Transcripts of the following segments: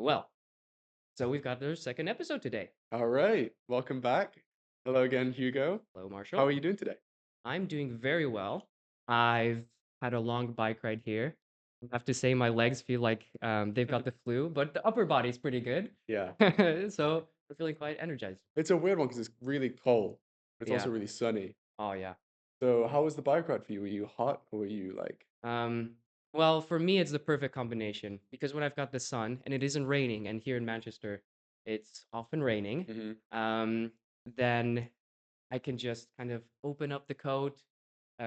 Well, so we've got our second episode today. All right, welcome back. Hello again, Hugo. Hello, How are Marshall. you doing today? I'm doing very well. I've had a long bike ride here. I have to say, my legs feel like they've got the flu, but the upper body's pretty good. Yeah, So I'm feeling quite energized. it's a weird one because it's really cold. It's also Yeah. really sunny. Oh, yeah. So, how was the bike ride for you? Were you hot or were you like? Um, well, for me, it's the perfect combination because when I've got the sun and it isn't raining, and here in Manchester, it's often raining, Hmm. um, then I can just kind of open up the coat.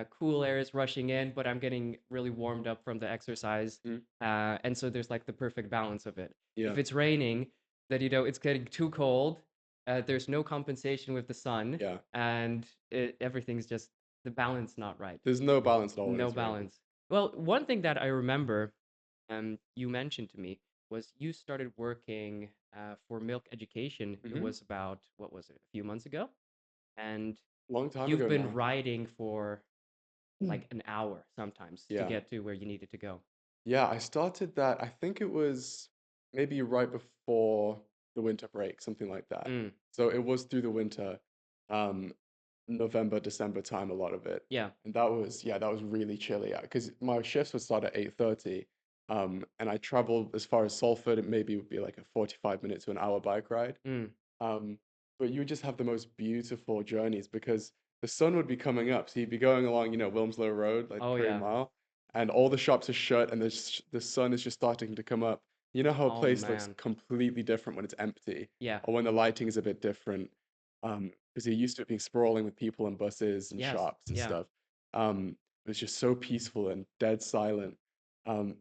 Cool air is rushing in, but I'm getting really warmed up from the exercise. Hmm. And so there's like the perfect balance of it. Yeah, If it's raining, then it's getting too cold. There's no compensation with the sun, yeah. and everything's just the balance not right. There's no balance at all when No it's raining. balance. Well, one thing that I remember, you mentioned to me was you started working for Milk Education. It Hmm. was about, what was it, a few months ago? And Long time you've ago been now. riding for Mm. like an hour sometimes to Yeah, get to where you needed to go. yeah. I started that. I think it was maybe right before the winter break, something like that. Mm, So it was through the winter. Um, November, December time, a lot of it. yeah. And that was, yeah, that was really chilly because my shifts would start at 8:30. And I traveled as far as Salford. It maybe would be like a 45 minute to an hour bike ride. Mm. Um, but you would just have the most beautiful journeys because the sun would be coming up. So you'd be going along, Wilmslow Road, like Oh, 3 yeah. Mile, and all the shops are shut and the sun is just starting to come up. You know how a Oh, place looks man. completely different when it's empty Yeah. or when the lighting is a bit different. Because you're used to it being sprawling with people and buses and Yes. shops and Yeah. stuff. It's just so peaceful and dead silent. Um,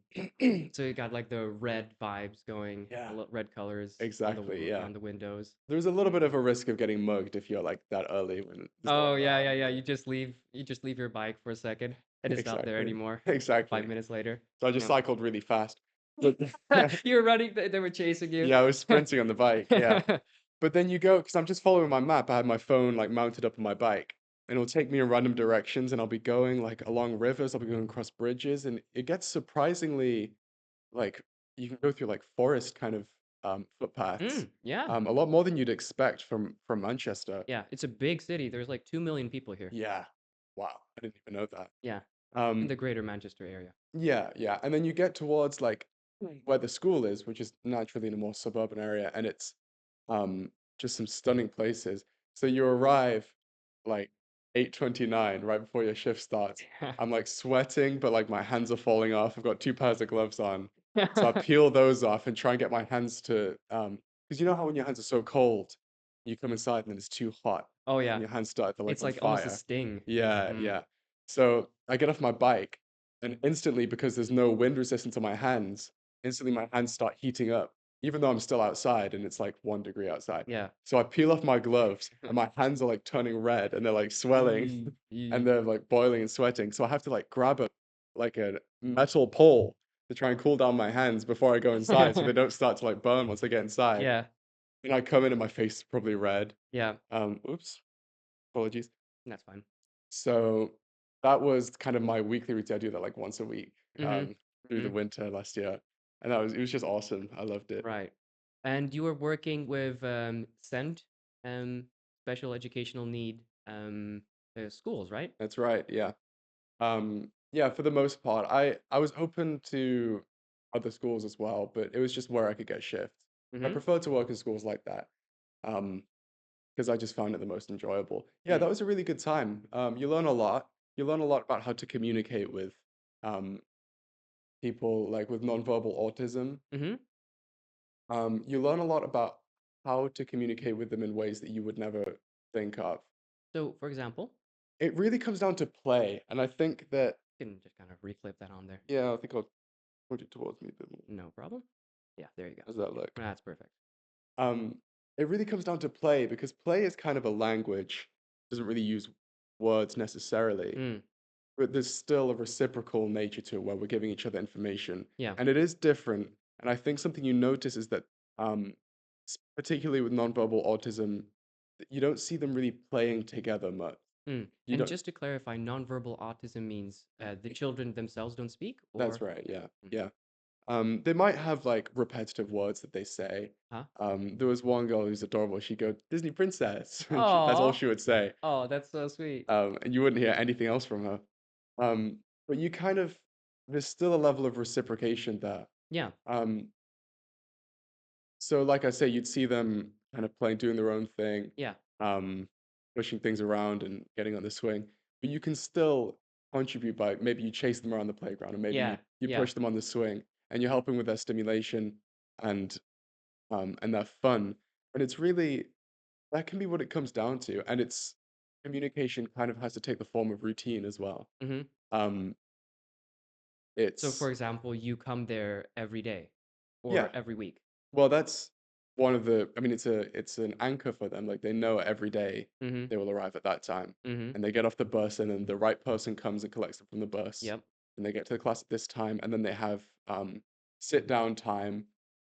So you got like the red vibes going, yeah, red colors on exactly. Yeah. on the windows. There's a little bit of a risk of getting mugged if you're like that early when there's no Oh, one yeah, around, yeah, yeah. You just leave your bike for a second and it's not there Exactly. anymore. 5 Exactly. minutes later. So I just Yeah. cycled really fast. But You were running, they were chasing you. yeah, I was sprinting on the bike. Yeah. But then you go, because I'm just following my map. I had my phone like mounted up on my bike, and it'll take me in random directions, and I'll be going like along rivers, I'll be going across bridges, and it gets surprisingly like you can go through like forest kind of footpaths, Yeah. a lot more than you'd expect from Manchester. Yeah. It's a big city. There's like 2 million people here. Yeah. Wow. I didn't even know that. Yeah. In Um, the greater Manchester area. Yeah, yeah. And then you get towards like where the school is, which is naturally in a more suburban area, and it's um just some stunning places. So you arrive like 8:29 right before your shift starts. I'm like sweating, but like my hands are falling off. I've got two pairs of gloves on. So I peel those off and try and get my hands to because you know how when your hands are so cold, you come inside and then it's too hot Oh, and yeah. your hands start to like It's on like almost a fire. sting. Yeah, Mm. yeah. So I get off my bike and instantly, because there's no wind resistance on my hands, instantly my hands start heating up, even though I'm still outside and it's like 1 degree outside. Yeah. So I peel off my gloves and my hands are like turning red and they're like swelling Yee, and yee. they're like boiling and sweating. So I have to like grab a metal pole to try and cool down my hands before I go inside so they don't start to like burn once I get inside. Yeah. And I come in and my face is probably red. Yeah. Oops, apologies. That's fine. So that was kind of my weekly routine. I do that like once a week Mm-hmm. through the Mm. winter last year, and it was just awesome. I loved it. Right. And you were working with SEND, um, special educational need schools, right? That's right. Yeah. Yeah. For the most part, I was open to other schools as well, but it was just where I could get shifts. I Mm-hmm. prefer to work in schools like that um, because I just found it the most enjoyable. Yeah, Mm. that was a really good time. You learn a lot. You learn a lot about how to communicate with um, people like with nonverbal autism. Mm-hmm. You learn a lot about how to communicate with them in ways that you would never think of. So, for example, It really comes down to play, and I think that, you can just kind of reflip that on there. yeah, I think I'll put it towards me a bit more. No problem. Yeah, there you go. How's that look? That's perfect. Um, it really comes down to play because play is kind of a language, doesn't really use words necessarily, Mm. but there's still a reciprocal nature to it where we're giving each other information, Yeah. and it is different. And I think something you notice is that, particularly with nonverbal autism, that you don't see them really playing together much. Mm. You And don't. just to clarify, nonverbal autism means the children themselves don't speak, That's or right. Yeah. Mm. Yeah. They might have like repetitive words that they say. Huh? There was one girl who's adorable. She'd go, Disney princess. And that's all Aw. she would say. Oh, that's so sweet. And you wouldn't hear anything else from her. But there's still a level of reciprocation there. Yeah. Um, so like I say, you'd see them kind of playing, doing their own thing, Yeah. um, pushing things around and getting on the swing. But you can still contribute by maybe you chase them around the playground, or maybe Yeah. you Yeah. push them on the swing, and you're helping with their stimulation and and their fun. And it's really that can be what it comes down to. And it's communication kind of has to take the form of routine as well. Mhm. Um, So, for it's example, you come there every day or yeah. every week? Well, that's one of the I mean, it's an anchor for them, like, they know every day Mhm. they will arrive at that time, Mhm. and they get off the bus, and then the right person comes and collects them from the bus, Yep. and they get to the class at this time, and then they have, sit down time,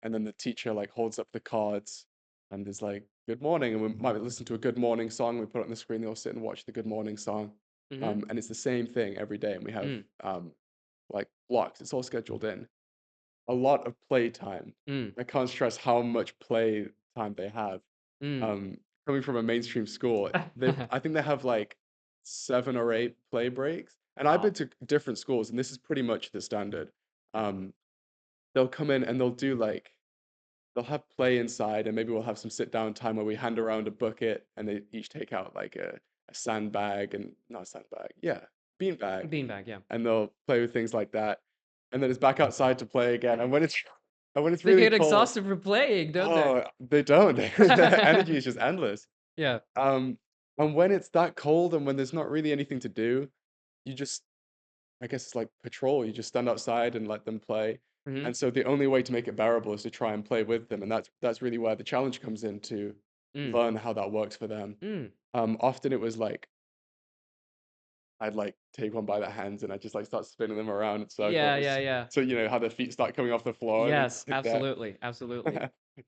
and then the teacher, like, holds up the cards, and is like, "Good morning," and we might listen to a good morning song, we put it on the screen, they all sit and watch the good morning song, Mhm. and it's the same thing every day, and we have, Mm. like, blocks, it's all scheduled in a lot of playtime. Mm. I can't stress how much play time they have. Mm. Um, Coming from a mainstream school, I think they have like 7 or 8 play breaks, and I've been Wow. to different schools, and this is pretty much the standard. Um, they'll come in and they'll have play inside, and maybe we'll have some sit down time where we hand around a bucket, and they each take out like a sandbag and not a sandbag, yeah, beanbag, Beanbag, yeah. and they'll play with things like that, and then it's back outside to play again, and when it's They really get cold, exhausted for playing, don't they? oh, they don't. Their energy is just endless. Yeah. Um, and when it's that cold and when there's not really anything to do, you just, I guess it's like patrol. You just stand outside and let them play. Mhm. And so the only way to make it bearable is to try and play with them, and that's really where the challenge comes in to Mm. learn how that works for them. Mm. Often it was like I'd like take one by the hands and I just like start spinning them around in Yeah, yeah, circles. yeah. So you know how their feet start coming off the floor and they Yes, sit there. absolutely, absolutely.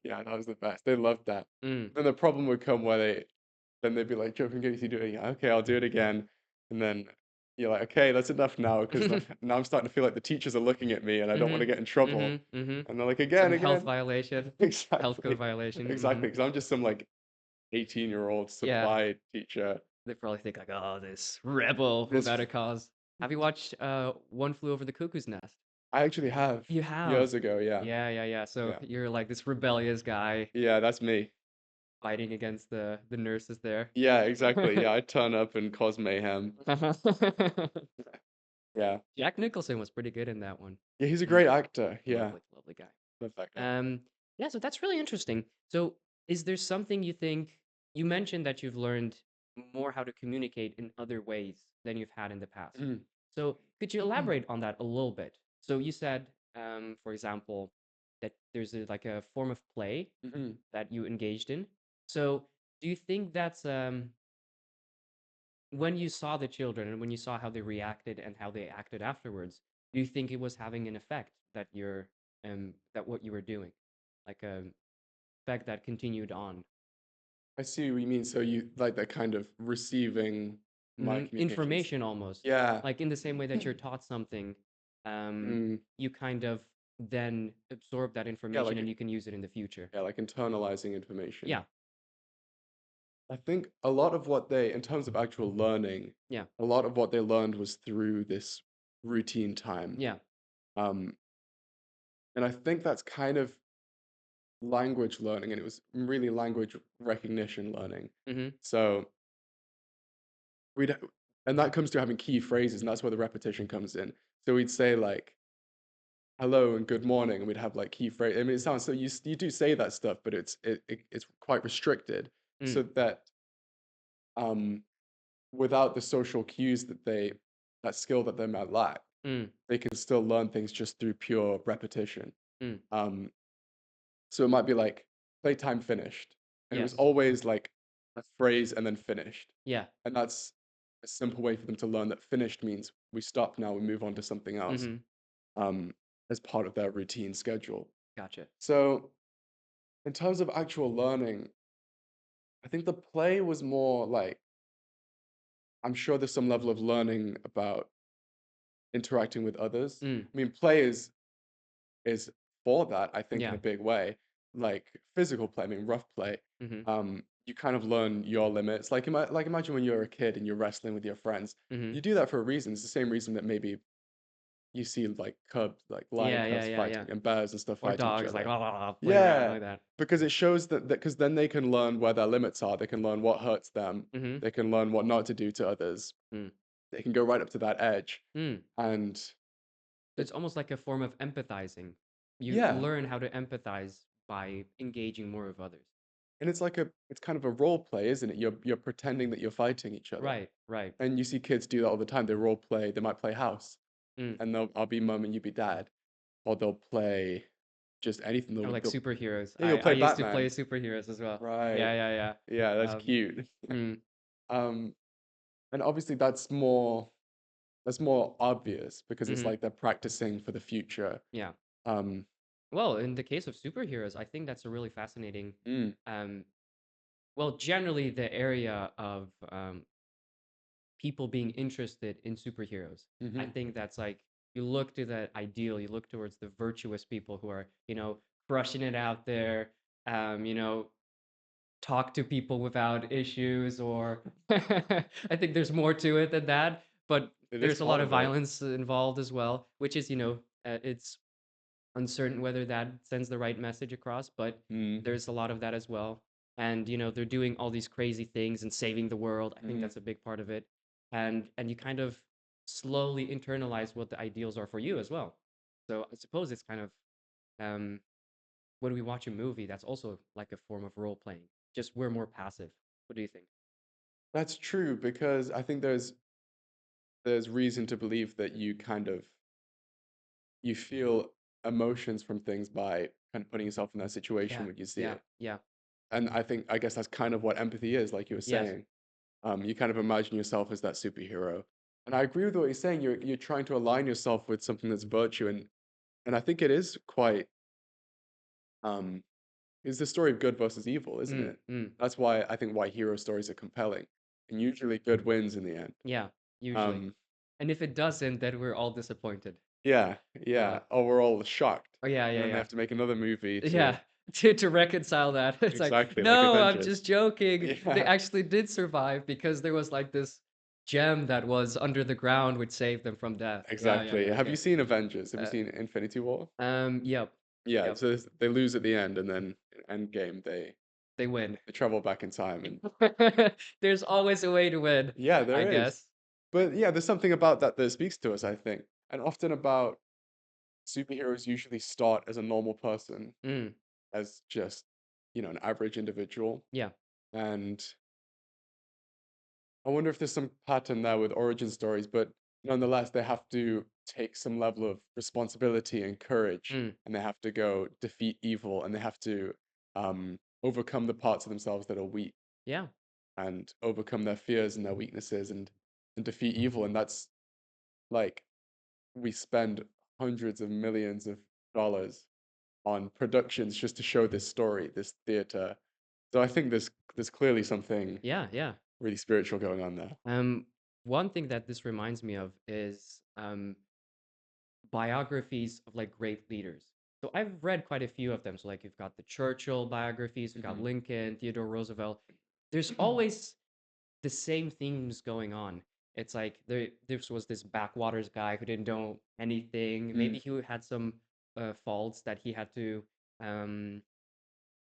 Yeah, that was the best. They loved that. Mm. Then the problem would come where then they'd be like, "Joe, can you do it again?" Okay, I'll do it again. And then you're like, "Okay, that's enough now," because now I'm starting to feel like the teachers are looking at me and I don't want to Mhm. get in trouble. Mhm. Mhm. And they're like, "Again, Some health again." violation, health code Exactly. violation. Exactly. Mhm. Because I'm just some like 18-year-old Yeah. supply teacher. They probably think like, "Oh, this rebel This without a cause." Have you watched, One Flew Over the Cuckoo's Nest? I actually have You have? years ago, yeah. Yeah, yeah, yeah. So Yeah. you're like this rebellious guy Yeah, that's me. fighting against the nurses there. Yeah, exactly. Yeah, I turn up and cause mayhem. Yeah. Jack Nicholson was pretty good in that one. Yeah, he's a Mm, great actor. Yeah, lovely, lovely guy. love that guy. Um, yeah, so that's really interesting. So, is there something you think you mentioned that you've learned more how to communicate in other ways than you've had in the past? Mhm. So, could you elaborate on that a little bit? So, you said, for example, that there's like a form of play Mhm. that you engaged in. So, do you think that's when you saw the children and when you saw how they reacted and how they acted afterwards, do you think it was having an effect that that what you were doing, like a effect that continued on? I see what you mean. So you like that kind of receiving my communications. Information almost, Yeah. like in the same way that you're taught something, um, Mm. you kind of then absorb that Yeah, information and you can use it in the future. like internalizing information. Yeah, I think a lot of what they, in terms of actual learning, yeah, a lot of what they learned was through this routine time. yeah. Um, and I think that's kind of language learning, and it was really language recognition learning. Mm-hmm. So we'd, and that comes to having key phrases, and that's where the repetition comes in. So we'd say like hello and good morning, and we'd have like key phrase. I mean, it sounds so you do say that stuff, but it's quite restricted, Mm, so that um without the social cues that skill that they might lack, mm, they can still learn things just through pure repetition. mm. Um, so it might be like playtime finished, and it was Yes. always like a phrase and then finished, Yeah. and that's a simple way for them to learn that finished means we stop now, we move on to something else. Mm-hmm. Um, as part of their routine schedule. Gotcha. So in terms of actual learning, I think the play was more like I'm sure there's some level of learning about interacting with others. Mm. I mean, play is is for that, I think, in Yeah. a big way. Like physical play, I mean, rough play. Mhm. You kind of learn your limits. Like imagine when you're a kid and you're wrestling with your friends. Mhm. You do that for a reason. It's the same reason that maybe you see like cubs, like lion Yeah, yeah, cubs yeah, yeah. fighting and bears and stuff Or fighting each dogs like other. playing around Yeah, like that. because it shows that because then they can learn where their limits are. They can learn what hurts them. Mhm. They can learn what not to do to others. Mm. They can go right up to that edge. Mm. And It's it, almost like a form of empathizing. You yeah, learn how to empathize by engaging more of others. and it's kind of a role play, isn't it? You're pretending that you're fighting each other. Right, right. And you see kids do that all the time. They role play. They might play house, Mm. and I'll be mum and you be dad, or they'll play just anything. Or like They'll superheroes. yeah, you'll I play used to play Batman. superheroes as well. Right. Yeah, yeah, Yeah, yeah. that's cute. Mm, Um, and obviously that's more obvious because it's mhm. like they're practicing for the future. Yeah. Um, Well, in the case of superheroes, I think that's a really fascinating mm, um well, generally the area of people being interested in superheroes. I mm-hmm. think that's like you look to that ideal, you look towards the virtuous people who are, crushing it out there, you know, talk to people without issues, or I think there's more to it than that, but It is there's a lot part of of it. violence involved as well, which is, it's uncertain whether that sends the right message across, but Mm, there's a lot of that as well. And they're doing all these crazy things and saving the world. I think mm-hmm. that's a big part of it. And you kind of slowly internalize what the ideals are for you as well. So I suppose it's kind of um, when we watch a movie, that's also like a form of role playing. Just we're more passive. What do you think? That's true because I think there's reason to believe that you feel emotions from things by kind of putting yourself in that situation Yeah, when you see yeah, it. yeah. And I guess that's kind of what empathy is, like you were Yes. saying. You kind of imagine yourself as that superhero. And I agree with what you're saying. You're trying to align yourself with something that's virtue, and I think it is quite um it's the story of good versus evil, isn't Mm, it? mm. That's why I think why hero stories are compelling. And usually good wins in the end. Yeah, usually. Um And if it doesn't, then we're all disappointed. yeah, yeah. Uh, Or we're all shocked. oh yeah, And yeah, then they yeah. have to make another movie to Yeah, to reconcile that. It's like, exactly like no, I'm Avengers. just joking. They Yeah, actually did survive because there was like this gem that was under the ground which saved them from death. Yeah, yeah, exactly. yeah. Have you Okay. seen Avengers? Have you Uh, seen Infinity War? yep, Yeah, yep. so they lose at the end, and then in Endgame They win. they travel back in time, and There's always a way to win, yeah, I there is. guess. But yeah, there's something about that that speaks to us, I think, and often about superheroes usually start as a normal person, Mm, as just an average individual, yeah. and I wonder if there's some pattern there with origin stories, but nonetheless, they have to take some level of responsibility and courage, Mm, and they have to go defeat evil, and they have to overcome the parts of themselves that are weak yeah. and overcome their fears and their weaknesses and defeat evil. And that's like we spend hundreds of millions of dollars on productions just to show this story, this theater. So I think there's clearly something Yeah, yeah. really spiritual going on there. Um, One thing that this reminds me of is biographies of like great leaders. So I've read quite a few of them. So like you've got the Churchill biographies, you've got Hmm. Lincoln, Theodore Roosevelt. There's always the same themes going on. It's like this was this backwaters guy who didn't know anything. Mm, Maybe he had some faults that he had to um,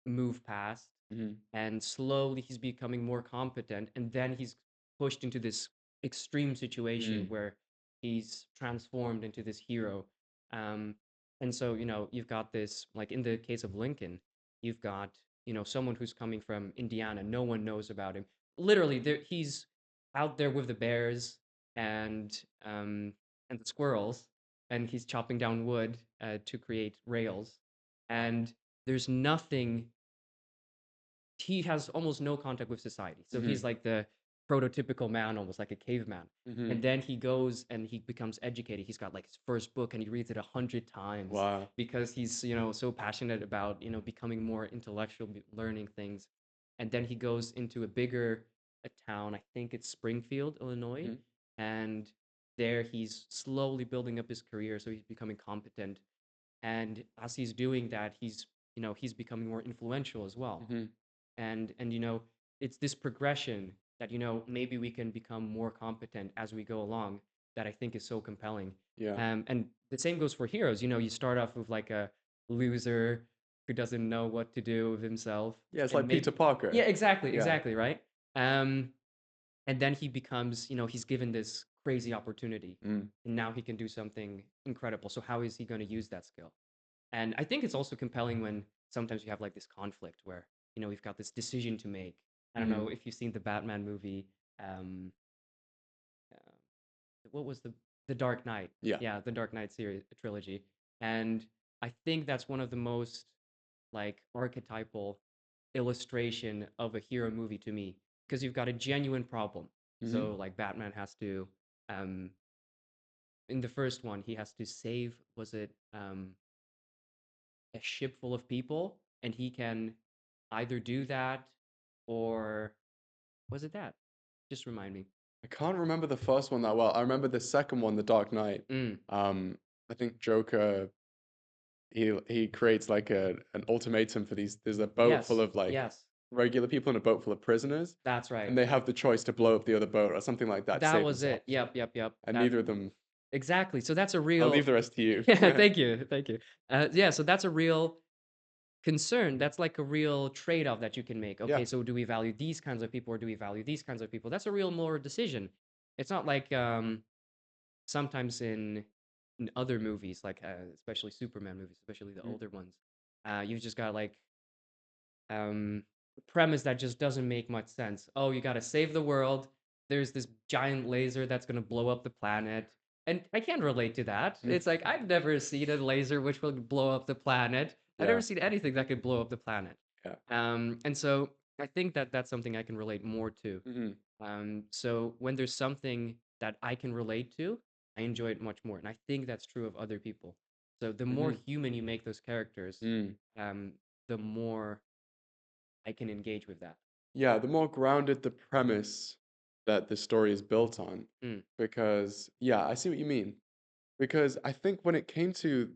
move past, mhm, and slowly he's becoming more competent, and then he's pushed into this extreme situation mm, where he's transformed into this hero. um, and so you've got this, like in the case of Lincoln, you've got someone who's coming from Indiana, no one knows about him. Literally there he's out there with the bears and the squirrels, and he's chopping down wood to create rails, and there's nothing. He has almost no contact with society. So mhm, he's like the prototypical man, almost like a caveman. mhm. And then he goes and he becomes educated. He's got like his first book and he reads it 100 times Wow. because he's, so passionate about, becoming more intellectual, learning things. And then he goes into a town, I think it's Springfield, Illinois. Mhm, And there he's slowly building up his career. So he's becoming competent. and as he's doing that, he's becoming more influential as well. Hmm. And it's this progression that maybe we can become more competent as we go along, that I think is so compelling. Yeah. And the same goes for heroes. You start off with like a loser who doesn't know what to do with himself, Yeah, it's and like Peter maybe, Parker. yeah, exactly, Yeah. exactly, right. um and then he becomes, he's given this crazy opportunity, Mm. and now he can do something incredible. So how is he going to use that skill? And I think it's also compelling when sometimes you have like this conflict where, we've got this decision to make. I don't Mm. know if you've seen the Batman movie. um uh, what was the Dark Knight? Yeah. Yeah, the Dark Knight series trilogy. And I think that's one of the most like archetypal illustration of a hero movie to me, because you've got a genuine problem. Hmm. So like Batman has to, um in the first one, he has to save, was it a ship full of people, and he can either do that, or was it that? Just remind me. I can't remember the first one that well. I remember the second one, The Dark Knight. Mm, Um, I think Joker he creates like an ultimatum for these. There's a boat full yes, of like yes, regular people and a boat full of prisoners, that's right. and they have the choice to blow up the other boat or something like that to That save was it. themselves. Yep, yep, yep. And That neither of them. exactly. So that's a I'll leave real. the rest to you. Yeah, thank you, thank you. Yeah, so that's a real concern. That's like a real trade-off that you can make. Yeah. Okay, so do we value these kinds of people, or do we value these kinds of people? That's a real moral decision. It's not like sometimes in other movies, like especially Superman movies, especially the Mm. older ones, you've just got like premise that just doesn't make much sense. Oh, you got to save the world. There's this giant laser that's going to blow up the planet. And I can't relate to that. Mm. It's like I've never seen a laser which will blow up the planet. I've never Yeah. seen anything that could blow up the planet. Yeah. And so I think that that's something I can relate more to. Hmm. So when there's something that I can relate to, I enjoy it much more. And I think that's true of other people. So the more Hmm. human you make those characters, Mm. um, the more I can engage with that. Yeah, the more grounded the premise that the story is built on. Mm, Because, yeah, I see what you mean. Because I think when it came to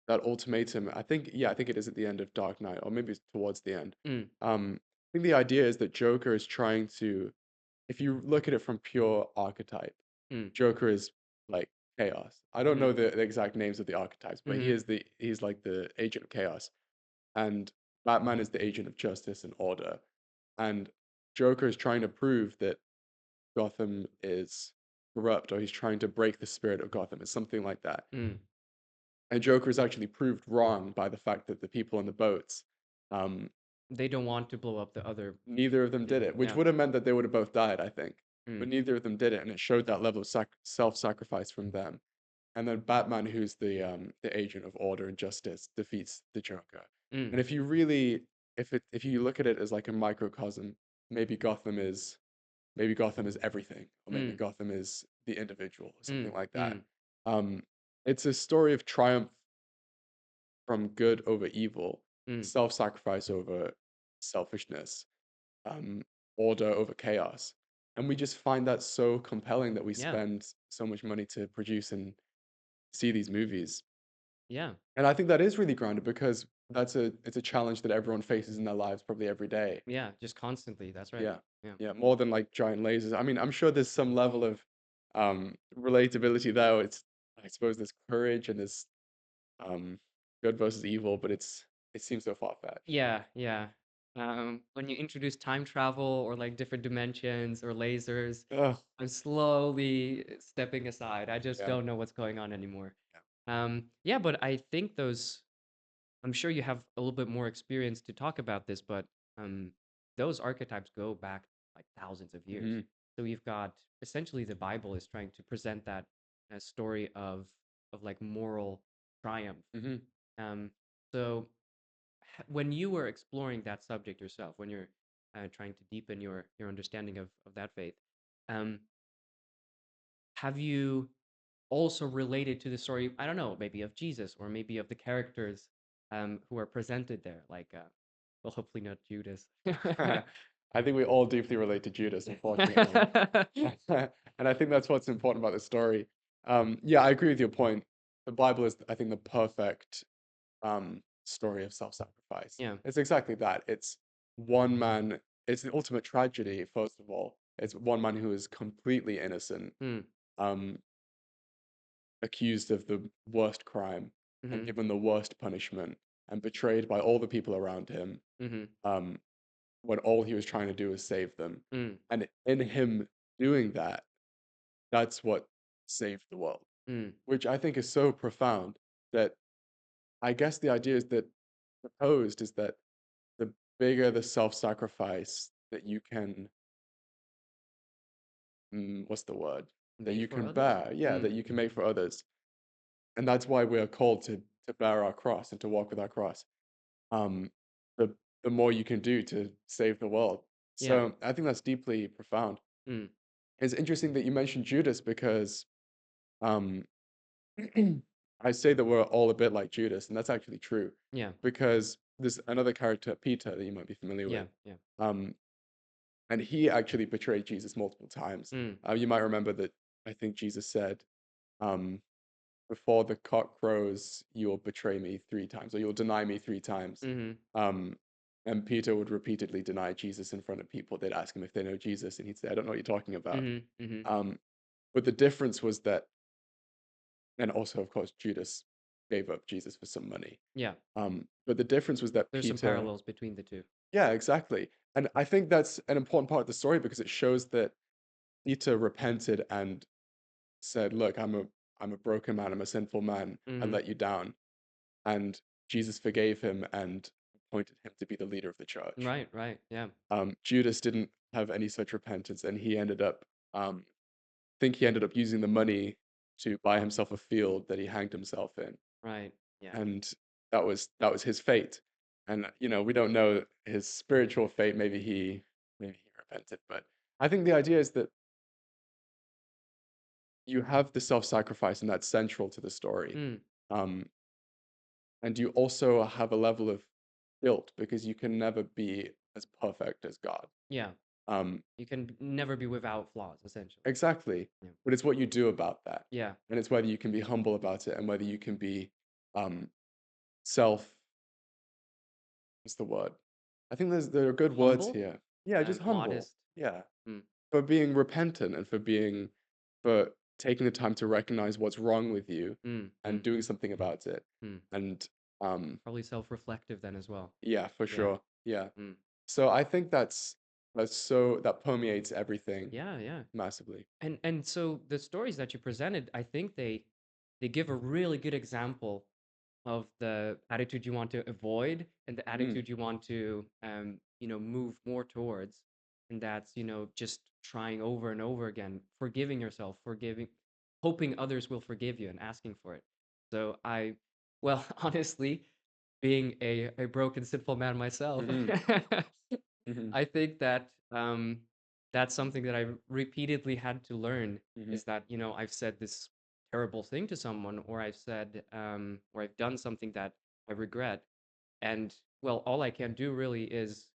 that ultimatum, I think, yeah, I think it is at the end of Dark Knight, or maybe it's towards the end. mm, I think the idea is that Joker is trying to, if you look at it from pure archetype, mm, Joker is like chaos. I don't mhm, know the exact names of the archetypes, but mhm, he's like the agent of chaos, and Batman is the agent of justice and order. And Joker is trying to prove that Gotham is corrupt, or he's trying to break the spirit of Gotham. It's something like that. mm. And Joker is actually proved wrong by the fact that the people on the boats, um, They don't want to blow up the other neither of them did people. it, which Yeah. would have meant that they would have both died, I think. Mm, But neither of them did it, and it showed that level of self-sacrifice from them. And then Batman, who's the agent of order and justice, defeats the Joker. mm, And if you really, if you look at it as like a microcosm, maybe Gotham is maybe Gotham is everything, or maybe mm, Gotham is the individual, or mm, something like that. mm. Um, it's a story of triumph from good over evil, Mm. self-sacrifice over selfishness, um, order over chaos. And we just find that so compelling that we Yeah. spend so much money to produce and see these movies. Yeah. And I think that is really grounded because it's a challenge that everyone faces in their lives probably every day. Yeah. Just constantly. That's right. Yeah. Yeah. Yeah, more than like giant lasers. I mean, I'm sure there's some level of relatability there. It's I suppose there's courage and there's um good versus evil, but it seems so far-fetched. Yeah. Yeah. When you introduce time travel or like different dimensions or lasers, Oh, I'm slowly stepping aside. I just yeah. don't know what's going on anymore. Yeah, but I think those, I'm sure you have a little bit more experience to talk about this, but um, those archetypes go back like thousands of years. Hmm. So we've got essentially the Bible is trying to present that as story of like moral triumph. Hmm. Um, so when you were exploring that subject yourself, when you're trying to deepen your understanding of that faith, um, have you also related to the story, I don't know, maybe of Jesus or maybe of the characters who are presented there, like well, hopefully not Judas. I think we all deeply relate to Judas, unfortunately. And I think that's what's important about the story. Yeah, I agree with your point. The Bible is, I think, the perfect. story of self-sacrifice. Yeah. It's exactly that. It's one man. It's the ultimate tragedy. First of all, it's one man who is completely innocent, Mm. um, accused of the worst crime and Mhm. given the worst punishment and betrayed by all the people around him. Mhm. Um, when all he was trying to do was save them, Mm. and in him doing that, that's what saved the world, Mm. which I think is so profound that I guess the idea is that proposed is that the bigger the self-sacrifice that you can, what's the word? That Make you for can others? bear, yeah, Mm. that you can make for others, and that's why we are called to bear our cross and to walk with our cross. Um, the the more you can do to save the world. Yeah. So I think that's deeply profound. Mm. It's interesting that you mentioned Judas because um, I say that we're all a bit like Judas, and that's actually true Yeah. because there's another character, Peter, that you might be familiar Yeah. with. Yeah. Um, and he actually betrayed Jesus multiple times. Mm. You might remember that I think Jesus said, um, before the cock crows, you'll betray me 3 times, or you'll deny me 3 times. Mhm. Um, and Peter would repeatedly deny Jesus in front of people. They'd ask him if they know Jesus, and he'd say, I don't know what you're talking about. Mhm. Mhm. Um, but the difference was that, and also, of course, Judas gave up Jesus for some money. Yeah. But the difference was that There's some Peter, parallels between the two. yeah, exactly. And I think that's an important part of the story because it shows that Peter repented and said, "Look, I'm a broken man. I'm a sinful man. I Mhm. let you down." And Jesus forgave him and appointed him to be the leader of the church. Right, right. Yeah. Judas didn't have any such repentance, and he ended up, think he ended up using the money to buy himself a field that he hanged himself in, Right. Yeah. and that was his fate. And we don't know his spiritual fate. Maybe he repented, but I think the idea is that you have the self-sacrifice, and that's central to the story. Mm. Um, and you also have a level of guilt because you can never be as perfect as God. Yeah. Um, You can never be without flaws, essentially. exactly. Yeah. But it's what you do about that. Yeah. And it's whether you can be humble about it and whether you can be um, self, what's the word? I think there are good words Humble, here. Yeah, just humble. modest. Yeah. Mm. For being repentant and for taking the time to recognize what's wrong with you Mm. and Mm. doing something about it. Mm. And Probably self-reflective then as well. yeah, for Yeah. sure. Yeah. Mm. So I think that permeates everything Yeah, yeah. massively. And so the stories that you presented, I think they give a really good example of the attitude you want to avoid and the Mm, attitude you want to move more towards. And that's, just trying over and over again, forgiving yourself, forgiving, hoping others will forgive you and asking for it. So well, honestly, being a broken, sinful man myself, mhm, mhm, I think that that's something that I've repeatedly had to learn mhm, is that, I've said this terrible thing to someone, or or I've done something that I regret. And well, all I can do really is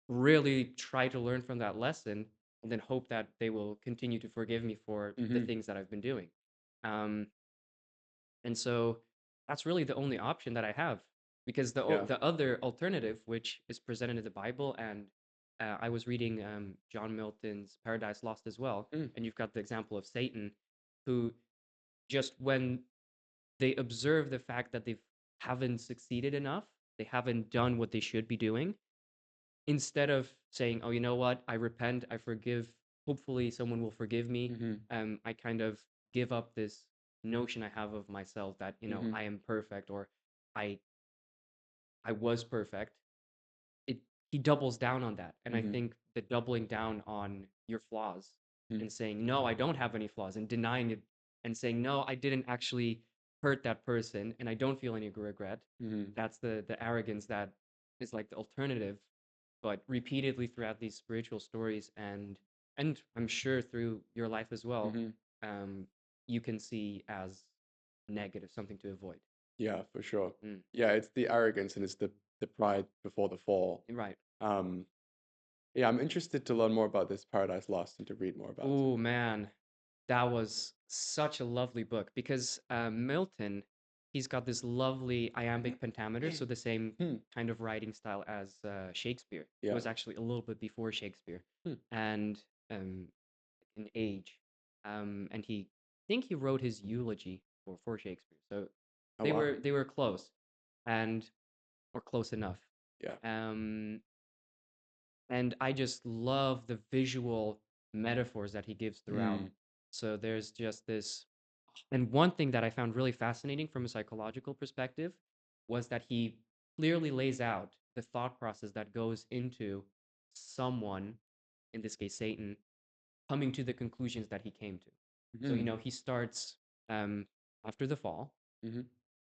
really try to learn from that lesson and then hope that they will continue to forgive me for the mhm. things that I've been doing. Um, and so that's really the only option that I have because Yeah. the other alternative, which is presented in the Bible, and I was reading John Milton's Paradise Lost as well, Mm, and you've got the example of Satan, who just when they observe the fact that they haven't succeeded enough, they haven't done what they should be doing, instead of saying, "Oh, you know what? I repent, I forgive. Hopefully, someone will forgive me." mhm, I kind of give up this notion I have of myself that mhm, I am perfect or I I was perfect. it he doubles down on that, and I mhm, think the doubling down on your flaws mhm, and saying no, I don't have any flaws, and denying it and saying no, I didn't actually hurt that person and I don't feel any regret. mhm, That's the arrogance that is like the alternative, but repeatedly throughout these spiritual stories, and I'm sure through your life as well, mhm. um you can see as negative, something to avoid. Yeah, for sure. Mm, Yeah, it's the arrogance and it's the pride before the fall. right. Um, yeah, I'm interested to learn more about this Paradise Lost and to read more about it. Oh man, that was such a lovely book because Milton. he's got this lovely iambic pentameter, so the same Hmm. kind of writing style as Shakespeare. It Yeah. was actually a little bit before Shakespeare, Hmm. and um, in age, and I think he wrote his eulogy for Shakespeare. So Oh wow. they were close, and or close enough. Yeah. Um, and I just love the visual metaphors that he gives throughout. Hmm. So there's just this, and one thing that I found really fascinating from a psychological perspective was that he clearly lays out the thought process that goes into someone, in this case Satan, coming to the conclusions that he came to. So, Hmm. he starts um, after the fall, Hmm.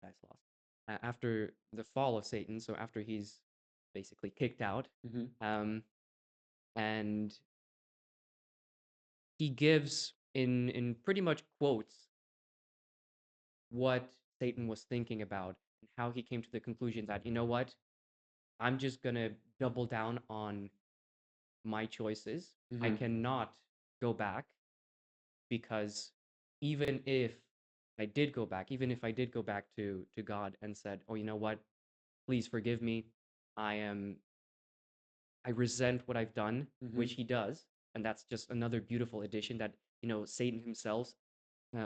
that's lost, after the fall of Satan, so after he's basically kicked out, Hmm. um, and he gives in pretty much quotes what Satan was thinking about and how he came to the conclusion that, you know what, I'm just gonna double down on my choices. I Hmm. cannot go back because even if even if I did go back to God and said, "Oh, you know what? Please forgive me. I am I resent what I've done," Hmm. which he does, and that's just another beautiful addition that, Satan himself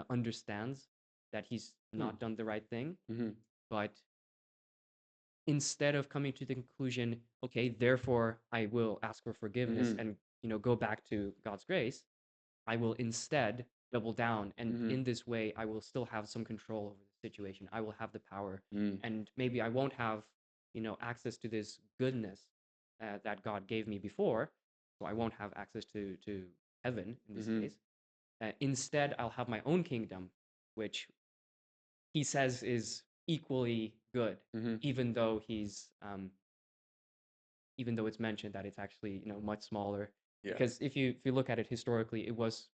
understands that he's Hmm. not done the right thing, Hmm. but instead of coming to the conclusion, okay, therefore I will ask for forgiveness Hmm. and, go back to God's grace, I will instead double down. And Hmm. in this way, I will still have some control over the situation. I will have the power. Hmm. And maybe I won't have, access to this goodness that God gave me before. So I won't have access to heaven in this Hmm. case. Instead, I'll have my own kingdom, which he says is equally good, Hmm. even though even though it's mentioned that it's actually, much smaller. Yeah. Because if you look at it historically, it was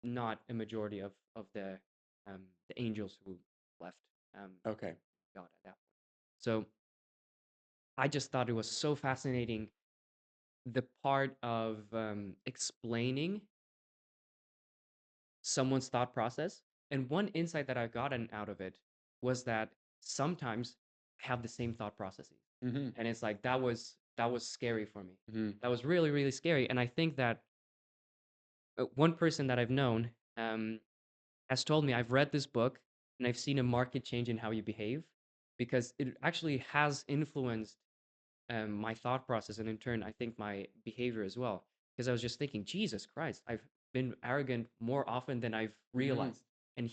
not a majority of the angels who left um, Okay. God at that point. So I just thought it was so fascinating the part of explaining someone's thought process. And one insight that I gotten out of it was that sometimes I have the same thought processes, Hmm. and it's like that was scary for me. Hmm. That was really really scary, and I think that one person that I've known has told me, I've read this book and I've seen a market change in how you behave because it actually has influenced my thought process and in turn, I think my behavior as well. Because I was just thinking, Jesus Christ, I've been arrogant more often than I've Hmm. realized. And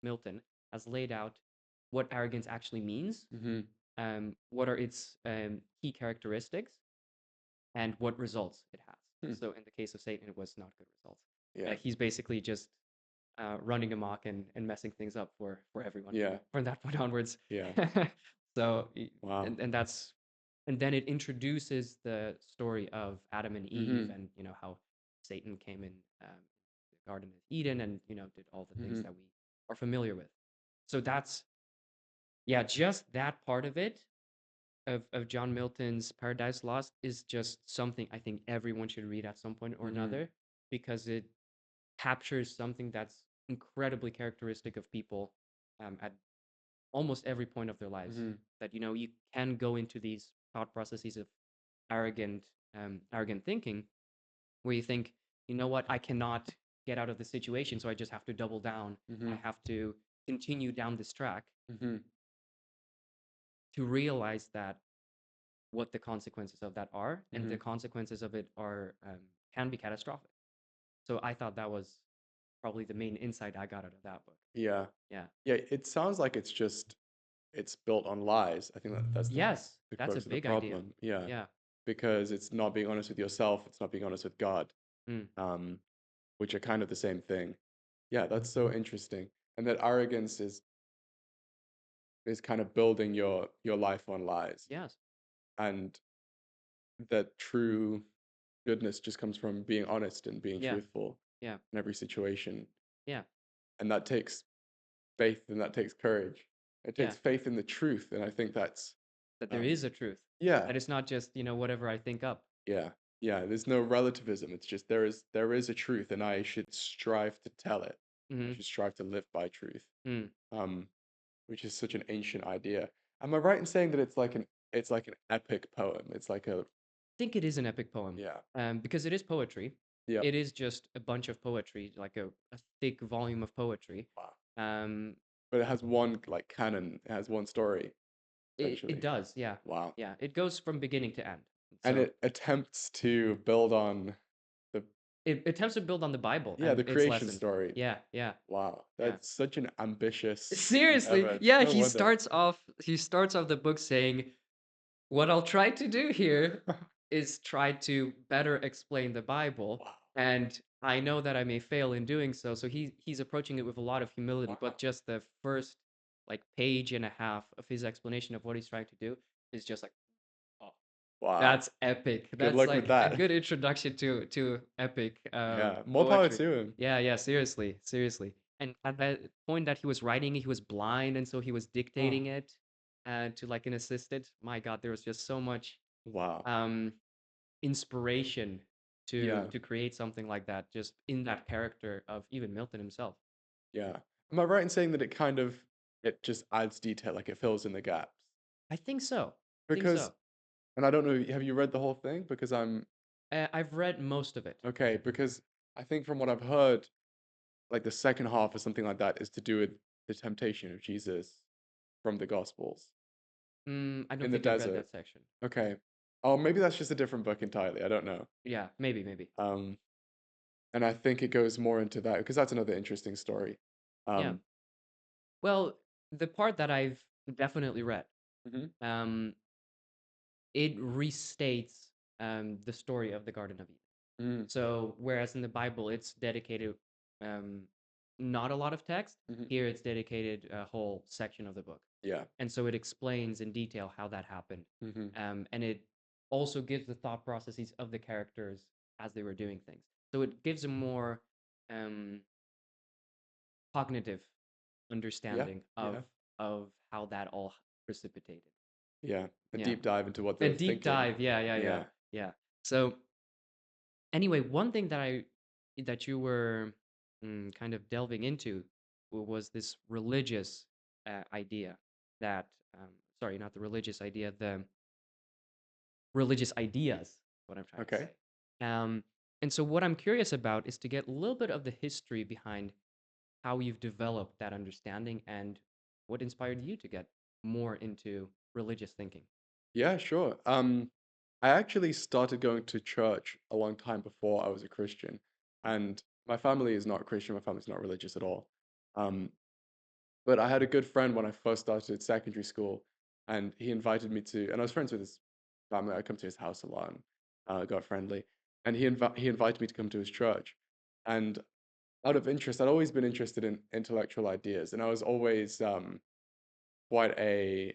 Milton has laid out what arrogance actually means, Hmm. what are its key characteristics, and what results it has. Hmm. So in the case of Satan, it was not good results. Yeah. He's basically just running amok and messing things up for everyone Yeah. from that point onwards. Yeah. so Wow. and then it introduces the story of Adam and Eve Hmm. and how Satan came in the Garden of Eden and did all the things Hmm. that we are familiar with. So that's yeah, just that part of it of John Milton's Paradise Lost is just something I think everyone should read at some point or Hmm. another because it captures something that's incredibly characteristic of people at almost every point of their lives. Hmm. That you can go into these thought processes of arrogant, arrogant thinking, where you think, you know what, I cannot get out of the situation, so I just have to double down. I Hmm. have to continue down this track Hmm. to realize that what the consequences of that are, and Hmm. the consequences of it are can be catastrophic. So I thought that was probably the main insight I got out of that book. Yeah. Yeah. Yeah. It sounds like it's built on lies. I think that's Yes, the that's a crux of the big idea. problem. Yeah. Yeah. Because it's not being honest with yourself, it's not being honest with God, Mm. um, which are kind of the same thing. Yeah, that's so interesting. And that arrogance is kind of building your life on lies. Yes. And that true goodness just comes from being honest and being Yeah. truthful Yeah. in every situation. Yeah. And that takes faith and that takes courage. It Yeah. takes faith in the truth. And I think that's That there um is a truth. yeah, That it's not just, whatever I think up. yeah. Yeah, there's no relativism. It's just there is a truth and I should strive to tell it. I Mm-hmm. should strive to live by truth. Mm. Um which is such an ancient idea. Am I right in saying that it's like an epic poem? It's like a Think it is an epic poem, yeah. because it is poetry. Yep. It is just a bunch of poetry, like a thick volume of poetry. Wow. Um, But it has one like canon. It has one story it essentially. does, yeah, Wow. yeah. It goes from beginning to end. And So it attempts to build on the it attempts to build on the Bible yeah, and the its creation lessons. story. Yeah, yeah, Wow. yeah. That's such an ambitious Seriously, endeavor. yeah. No wonder. He starts off the book saying, "What I'll try to do here is try to better explain the Bible, Wow. and I know that I may fail in doing so." So he's approaching it with a lot of humility, Wow. but just the first like page and a half of his explanation of what he's trying to do is just like, oh, Wow. that's epic. Good That's luck with like a that. good introduction to epic Yeah. More power poetry. to him. Yeah, yeah, seriously, seriously. And at that point that he was writing, he was blind, and so he was Oh, dictating it to like an assistant. My God, there was just so much wow. um, inspiration Yeah. to create something like that, just in that character of even Milton himself. Yeah. Am I right in saying that it just adds detail, like it fills in the gaps? I think so. I think Because, so. and I don't know, have you read the whole thing? Because I'm I've read most of it. okay, because I think from what I've heard, like the second half or something like that is to do with the temptation of Jesus from the Gospels I don't in the think I've read desert. that section. Okay. Oh, maybe that's just a different book entirely. I don't know. Yeah, maybe, maybe. Um, and I think it goes more into that because that's another interesting story. Yeah. Um, Well, the part that I've definitely read, mhm, um, it restates the story of the Garden of Eden. mm, So whereas in the Bible it's dedicated um, not a lot of text, mhm, here it's dedicated a whole section of the book, yeah. and so it explains in detail how that happened, Hmm. and it also gives the thought processes of the characters as they were doing things. So it gives a more um, cognitive Yeah. understanding Yeah. of how that all precipitated. Yeah. A Yeah, deep dive into what they a were deep thinking. dive. Yeah, yeah, yeah, Yeah. yeah. So anyway, one thing that you were kind of delving into was this religious idea that sorry, not the religious idea, the religious ideas. What I'm trying to Okay. say. Um, and so what I'm curious about is to get a little bit of the history behind how you've developed that understanding and what inspired you to get more into religious thinking. Yeah, sure. I actually started going to church a long time before I was a Christian, and my family is not Christian. My family's not religious at all. Um, but I had a good friend when I first started secondary school, and he invited me to, and I was friends with his family. I come to his house a lot and got friendly, and he invited me to come to his church, and out of interest, I'd always been interested in intellectual ideas, and I was always quite a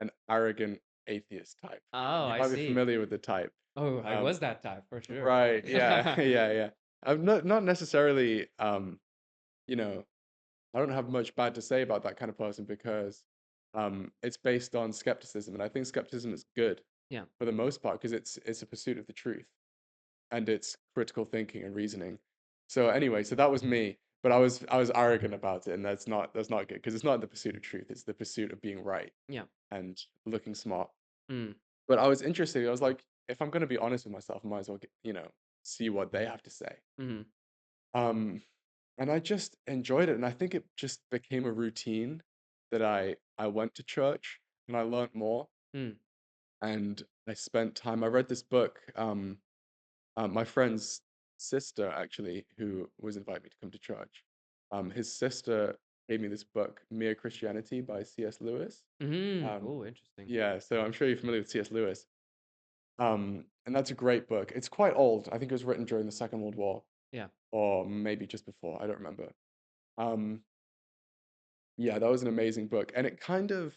an arrogant atheist type. Oh, You I might be see. familiar with the type. Oh, I Um, was that type for sure. right, yeah, yeah, yeah. I'm not necessarily, you know, I don't have much bad to say about that kind of person because it's based on skepticism, and I think skepticism is good Yeah. for the most part because it's a pursuit of the truth and it's critical thinking and reasoning. So anyway, so that was me, but I was arrogant about it, and that's not good because it's not the pursuit of truth; it's the pursuit of being right Yeah. and looking smart. Mm. But I was interested. I was like, if I'm going to be honest with myself, I might as well see what they have to say. Mm-hmm. Um, and I just enjoyed it, and I think it just became a routine that I went to church and I learned more, Mm. and I spent time. I read this book. My friend's sister actually, who was invited me to come to church. His sister gave me this book, Mere Christianity by C.S. Lewis. Mm. Um, Oh, interesting. yeah, so I'm sure you're familiar with C.S. Lewis. And that's a great book. It's quite old. I think it was written during the Second World War, Yeah. or maybe just before. I don't remember. Um, yeah, that was an amazing book, and it kind of,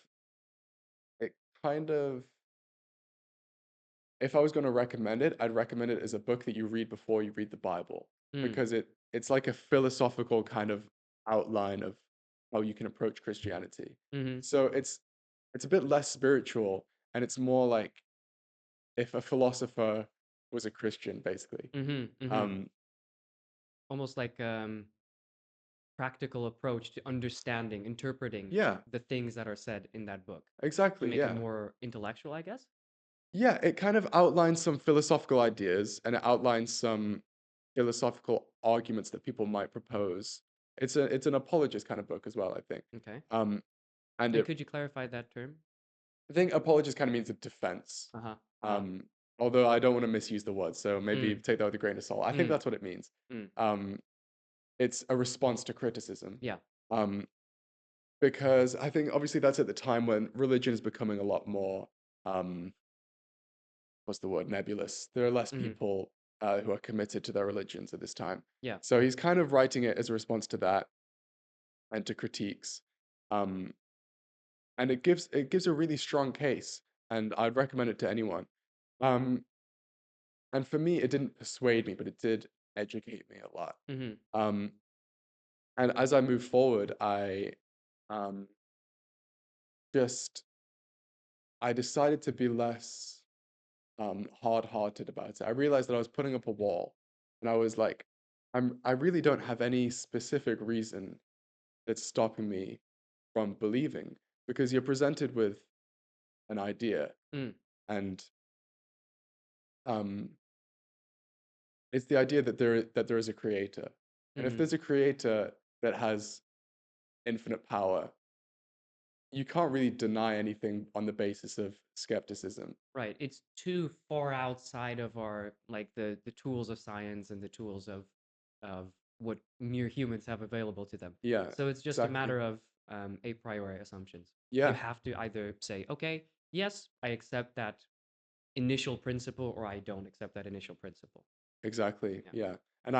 if I was going to recommend it, I'd recommend it as a book that you read before you read the Bible, Mm. because it's like a philosophical kind of outline of how you can approach Christianity. Mm-hmm. So it's a bit less spiritual, and it's more like if a philosopher was a Christian, basically. Mm-hmm. Mm-hmm. Um, Almost like practical approach to understanding, interpreting Yeah, the things that are said in that book to exactly. make it Yeah. more intellectual, I guess. Yeah, it kind of outlines some philosophical ideas and it outlines some philosophical arguments that people might propose. It's an apologist kind of book as well, I think. Okay. Um, and And it could you clarify that term? I think apologist kind of means a defense. Uh-huh. Ah. Um, although I don't want to misuse the word, so maybe Mm. take that with a grain of salt. I think Mm. that's what it means. Mm. Um, it's a response to criticism. Yeah. Um, because I think obviously that's at the time when religion is becoming a lot more um, what's the word, nebulous. There are less Mm-hmm. people who are committed to their religions at this time. Yeah. So he's kind of writing it as a response to that and to critiques. Um, and it gives a really strong case, and I'd recommend it to anyone. Um, and for me, it didn't persuade me, but it did educate me a lot. Mm-hmm. Um, and as I move forward, um, just I decided to be less hard-hearted about it. I realized that I was putting up a wall, and I was like, I really don't have any specific reason that's stopping me from believing because you're presented with an idea, Mm. and um, it's the idea that there is a creator, and if Mm-hmm. there's a creator that has infinite power, you can't really deny anything on the basis of skepticism. Right. It's too far outside of our like the tools of science and the tools of what mere humans have available to them. Yeah, So it's just a exactly. matter of a priori assumptions. You Yeah, have to either say, okay, yes, I accept that initial principle, or I don't accept that initial principle. exactly. Yeah. Yeah. And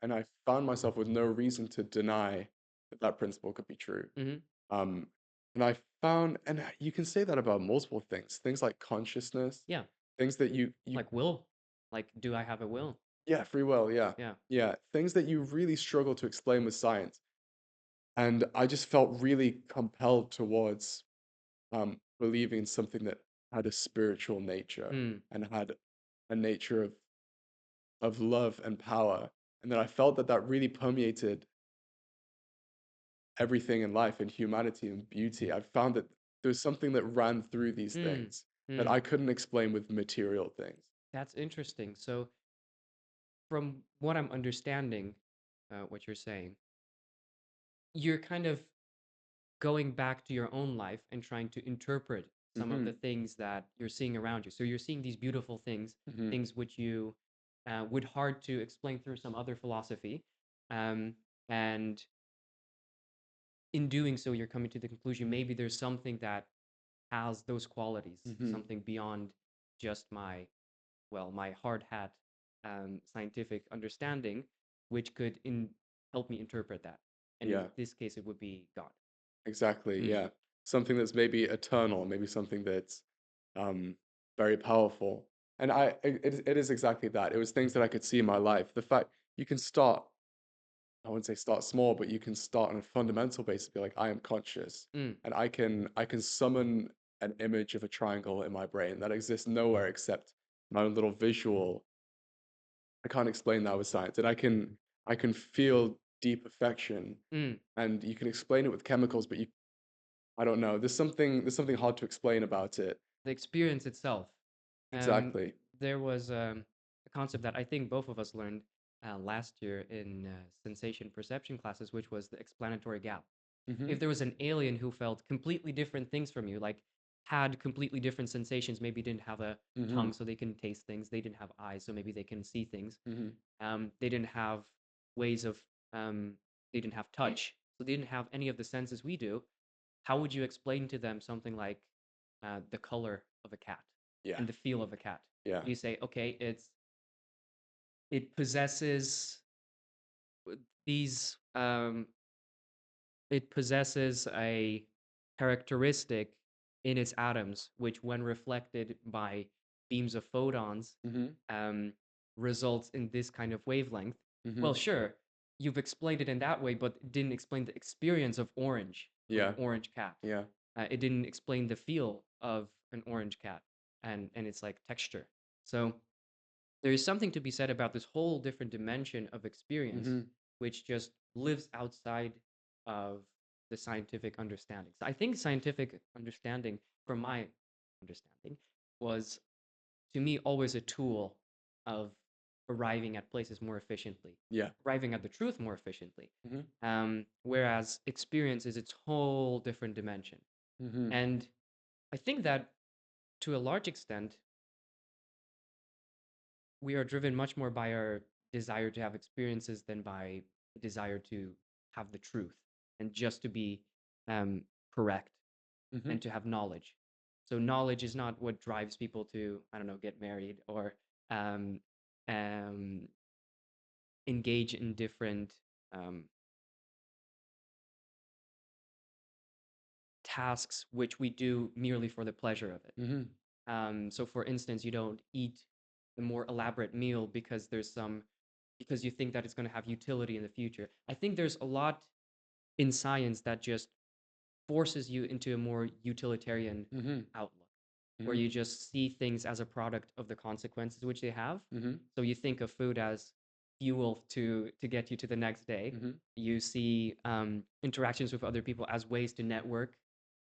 and I found myself with no reason to deny that that principle could be true. Mm-hmm. Um, and I found, and you can say that about multiple things like consciousness, Yeah. things that you, Like will. Like, do I have a will? yeah, free will, yeah, Yeah. yeah, things that you really struggle to explain with science. And I just felt really compelled towards believing in something that had a spiritual nature Mm. and had a nature of love and power. And then I felt that that really permeated everything in life and humanity and beauty. I found that there's something that ran through these Mm. things that Mm. I couldn't explain with material things. That's interesting. So from what I'm understanding, what you're saying, you're kind of going back to your own life and trying to interpret some of Hmm. the things that you're seeing around you. So you're seeing these beautiful things, Hmm. things which you would hard to explain through some other philosophy, um, and in doing so, you're coming to the conclusion maybe there's something that has those qualities, Hmm. something beyond just my my hard hat scientific understanding, which could help me interpret that. And in Yeah, this case, it would be God. exactly. Mm. Yeah. Something that's maybe eternal, maybe something that's um, very powerful. And it is exactly that. It was things that I could see in my life. The fact you can start I wouldn't say start small, but you can start on a fundamental basis, be like, I am conscious, Mm. and I can summon an image of a triangle in my brain that exists nowhere except my own little visual. I can't explain that with science, and I can feel deep affection, Mm. and you can explain it with chemicals, but I don't know. There's something hard to explain about it. The experience itself. Um, Exactly. there was a concept that I think both of us learned last year in sensation perception classes, which was the explanatory gap. Hmm. If there was an alien who felt completely different things from you, like had completely different sensations, maybe didn't have a Hmm. tongue so they can taste things, they didn't have eyes so maybe they can see things, Hmm. they didn't have ways of, um, they didn't have touch, so they didn't have any of the senses we do. How would you explain to them something like the color of a cat Yeah. and the feel of a cat? Yeah. You say, okay, it possesses these it possesses a characteristic in its atoms, which, when reflected by beams of photons, Hmm. um, results in this kind of wavelength. Hmm. Well, sure, you've explained it in that way, but didn't explain the experience of an Yeah. orange cat. Yeah. It didn't explain the feel of an orange cat and its like texture. So there is something to be said about this whole different dimension of experience, Hmm. which just lives outside of the scientific understanding. So I think scientific understanding, from my understanding, was to me always a tool of arriving at places more efficiently, Yeah. arriving at the truth more efficiently. Mm-hmm. Whereas experience is its whole different dimension. Mm-hmm. And I think that to a large extent, we are driven much more by our desire to have experiences than by the desire to have the truth and just to be um, correct Mm-hmm. and to have knowledge. So knowledge is not what drives people to, I don't know, get married or um, um, engage in different um, tasks which we do merely for the pleasure of it. Mm-hmm. So, for instance, you don't eat the more elaborate meal because you think that it's going to have utility in the future. I think there's a lot in science that just forces you into a more utilitarian Mm-hmm. outlook, where Mm-hmm. you just see things as a product of the consequences which they have. Mm-hmm. So you think of food as fuel to get you to the next day. Mm-hmm. You see interactions with other people as ways to network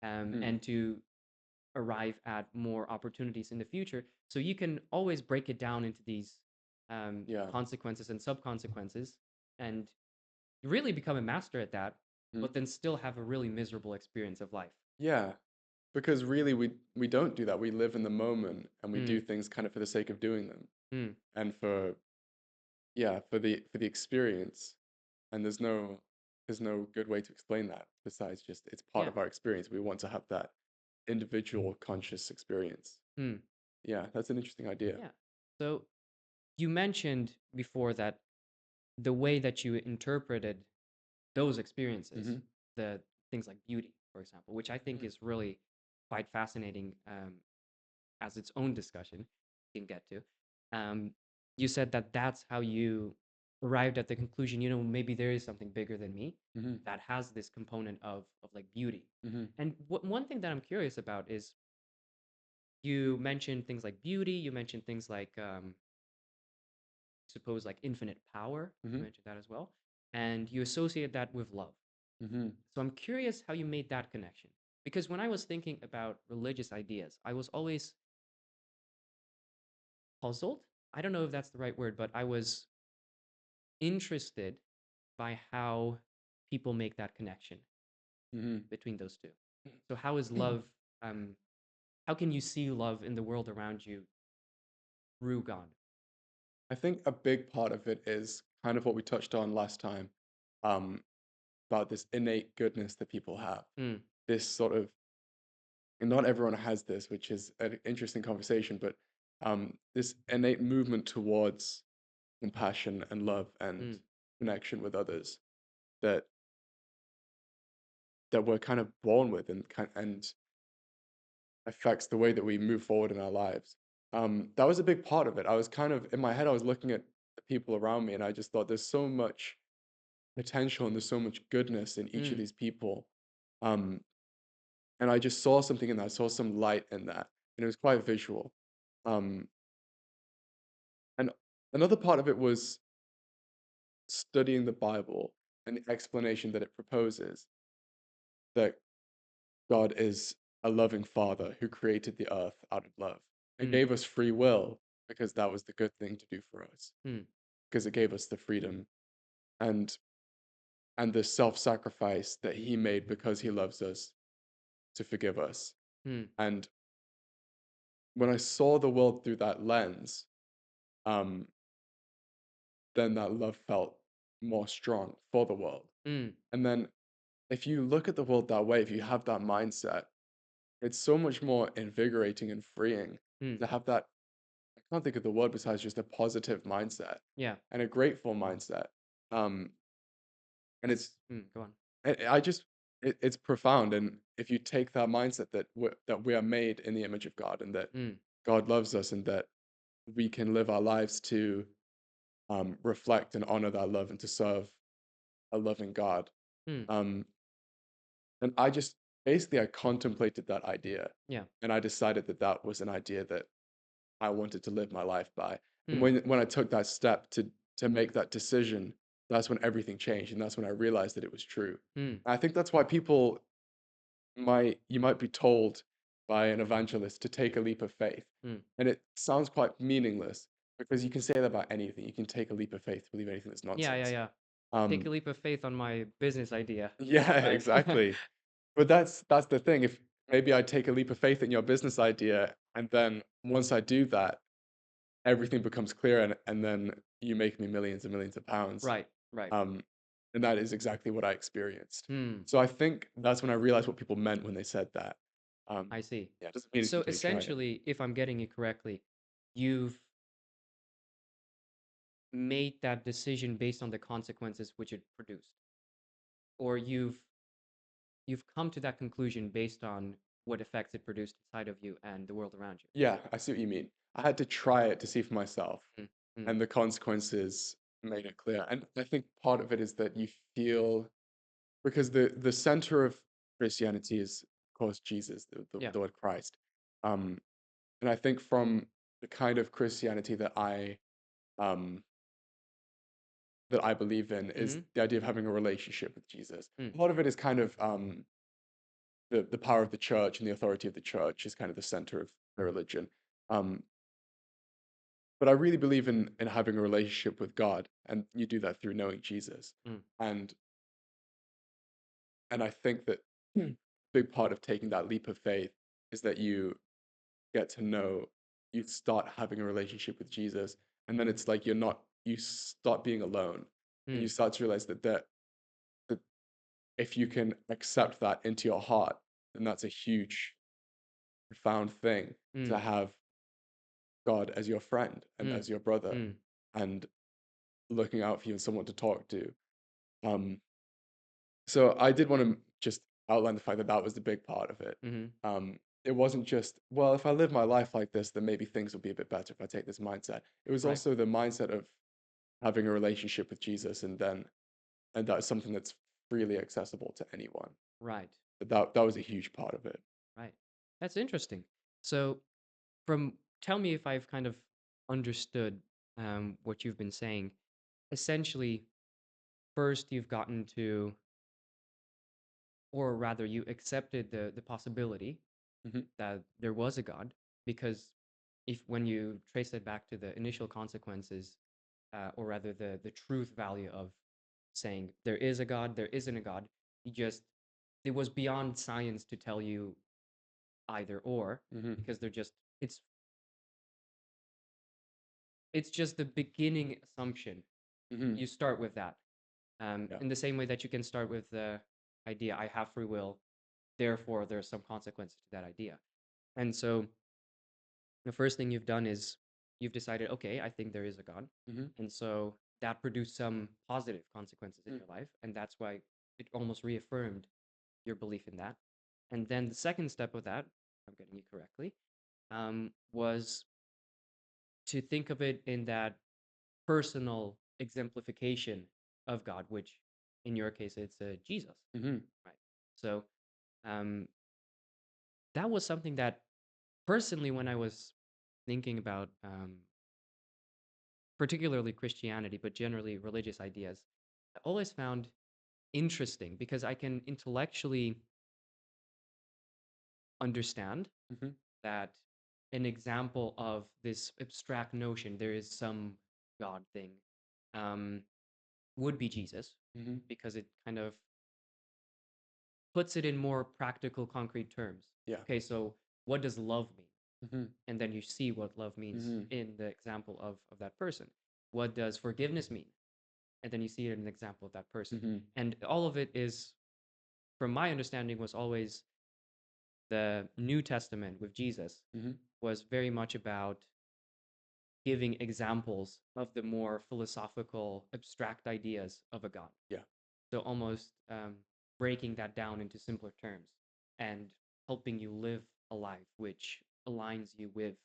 Mm. and to arrive at more opportunities in the future. So you can always break it down into these Yeah. consequences and sub consequences, and really become a master at that, Mm. but then still have a really miserable experience of life. Yeah. Because really we don't do that. We live in the moment and we do Mm, things kind of for the sake of doing them mm, and for yeah, for the experience. And there's no good way to explain that besides just it's part yeah. of our experience. We want to have that individual conscious experience. Mm, Yeah, that's an interesting idea. yeah. So you mentioned before that the way that you interpreted those experiences, Mm-hmm. the things like beauty, for example, which I think Mm-hmm. is really quite fascinating as its own discussion we can get to. Um, you said that that's how you arrived at the conclusion. You know, maybe there is something bigger than me Mm-hmm. that has this component of like beauty. Mm-hmm. And one thing that I'm curious about is you mentioned things like beauty. You mentioned things like suppose like infinite power. You Mm-hmm. mentioned that as well, and you associate that with love. Mm-hmm. So I'm curious how you made that connection. Because when I was thinking about religious ideas, I was always puzzled. I don't know if that's the right word, but I was interested by how people make that connection Mm-hmm. between those two. So how is love um how can you see love in the world around you through God? I think a big part of it is kind of what we touched on last time, um, about this innate goodness that people have. Mm, This sort of, and not everyone has this, which is an interesting conversation, but this innate movement towards compassion and love and mm, connection with others that that we're kind of born with and affects the way that we move forward in our lives. That was a big part of it. I was kind of in my head, I was looking at the people around me, and I just thought there's so much potential and there's so much goodness in each of mm, these people. Um, and I just saw something in that. I saw some light in that, and it was quite visual. Um, and another part of it was studying the Bible and the explanation that it proposes that God is a loving Father who created the earth out of love and mm, gave us free will because that was the good thing to do for us, mm, because it gave us the freedom and the self-sacrifice that He made because He loves us to forgive us. mm, And when I saw the world through that lens, um, then that love felt more strong for the world. mm, And then if you look at the world that way, if you have that mindset, it's so much more invigorating and freeing mm. to have that. I can't think of the word besides just a positive mindset Yeah. and a grateful mindset. Um, and That's go on. I just, it's profound. And if you take that mindset that we are made in the image of God and that Mm, God loves us and that we can live our lives to reflect and honor that love and to serve a loving God. mm, Um, and I just basically I contemplated that idea, yeah. and I decided that that was an idea that I wanted to live my life by. And Mm, when I took that step to make that decision, that's when everything changed, and that's when I realized that it was true. Mm, And I think that's why people you might be told by an evangelist to take a leap of faith. mm. And it sounds quite meaningless because you can say that about anything. You can take a leap of faith to believe anything that's Yeah, yeah, nonsense. yeah. Take a Um, leap of faith on my business idea, yeah, right? exactly. But that's the thing. If maybe I take a leap of faith in your business idea, and then once I do that, everything becomes clear, and then you make me millions and millions of pounds. Right, right. Um, and that is exactly what I experienced. Hmm, So I think that's when I realized what people meant when they said that. Um, I see. yeah, it doesn't mean anything So till you try it. essentially, if I'm getting it correctly, you've made that decision based on the consequences which it produced, or you've come to that conclusion based on what effects it produced inside of you and the world around you. Yeah, I see what you mean. I had to try it to see for myself, Mm, mm, and the consequences made it clear. And I think part of it is that you feel because the center of Christianity is, of course, Jesus, yeah. the word Christ. Um, and I think from the kind of Christianity um, that I believe in is Mm-hmm. the idea of having a relationship with Jesus. Mm, Part of it is kind of the power of the church and the authority of the church is kind of the center of the religion. Um, but I really believe in having a relationship with God, and you do that through knowing Jesus. mm, And and I think that a big part of taking that leap of faith is that you get to know, you start having a relationship with Jesus, and then it's like you start being alone, and you mm, start to realize that if you can accept that into your heart, then that's a huge, profound thing to mm, have God as your friend and mm, as your brother mm, and looking out for you and someone to talk to. Um, so I did want to just outline the fact that that was the big part of it. mm-hmm. It wasn't just, well, if I live my life like this, then maybe things will be a bit better if I take this mindset. It was Right, also the mindset of having a relationship with Jesus, and that's something that's freely accessible to anyone. right, That was a huge part of it. right. That's interesting. So, from tell me if I've kind of understood what you've been saying. Essentially, first you've gotten to, or rather, you accepted the possibility Hmm. that there was a God, because if when you trace it back to the initial consequences, or rather the truth value of saying there is a God, there isn't a God, you just it was beyond science to tell you either or, Hmm. because they're just it's it's just the beginning assumption. Hmm. You start with that, Yeah. in the same way that you can start with the idea I have free will, therefore there's some consequences to that idea. And so the first thing you've done is you've decided, okay, I think there is a God. Hmm. And so that produced some positive consequences in your life. And that's why it almost reaffirmed your belief in that. And then the second step of that, if I'm getting you correctly, was to think of it in that personal exemplification of God, which in your case, it's Jesus, Hmm. right? So um, that was something that personally, when I was thinking about particularly Christianity, but generally religious ideas, I always found interesting because I can intellectually understand Hmm. that an example of this abstract notion, there is some God thing, um, would be Jesus, Hmm. because it kind of puts it in more practical, concrete terms. Yeah. Okay, so what does love mean? Hmm. And then you see what love means Hmm. in the example of that person. What does forgiveness mean? And then you see it in an example of that person. Hmm. And all of it is, from my understanding, was always the New Testament with Jesus Hmm. was very much about giving examples of the more philosophical, abstract ideas of a God. Yeah. So almost breaking that down into simpler terms and helping you live a life which aligns you with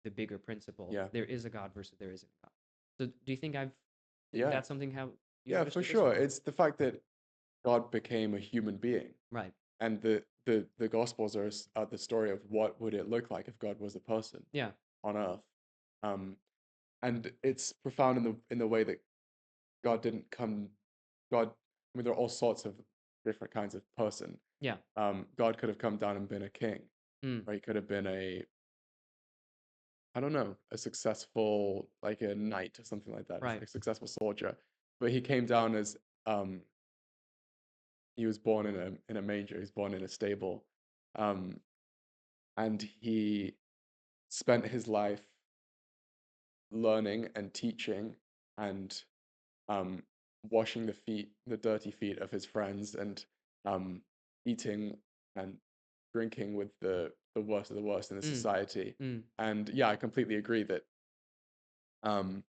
the bigger principle. Yeah. There is a God versus there isn't a God. So do you think Yeah. that's something how you Yeah, for understood this or sure. no? It's the fact that God became a human being. Right. And the Gospels are the story of what would it look like if God was a person Yeah. on earth. Um, and it's profound in the way that God didn't come. God, I mean, there are all sorts of different kinds of person. Yeah. God could have come down and been a king, Mm. or he could have been I don't know, a successful, like a knight or something like that, Right. a successful soldier. But he came down as um, he was born in a manger. He was born in a stable, um, and he spent his life learning and teaching and um, washing the dirty feet of his friends, and um, eating and drinking with the worst of the worst in the Mm. society. Mm. And yeah, I completely agree that. Um,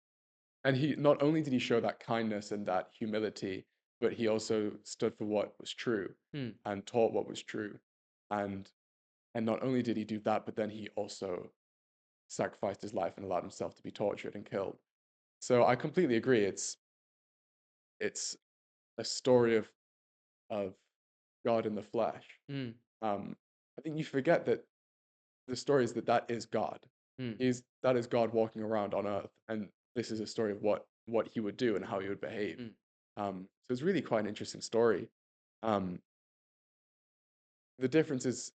and he not only did he show that kindness and that humility, but he also stood for what was true Mm. and taught what was true. And and not only did he do that, but then he also sacrificed his life and allowed himself to be tortured and killed. So I completely agree. It's a story of God in the flesh. Mm. Um, I think you forget that the story is that that is God. Mm. That is God walking around on earth, and this is a story of what he would do and how he would behave. Mm. So it's really quite an interesting story. Um, the difference is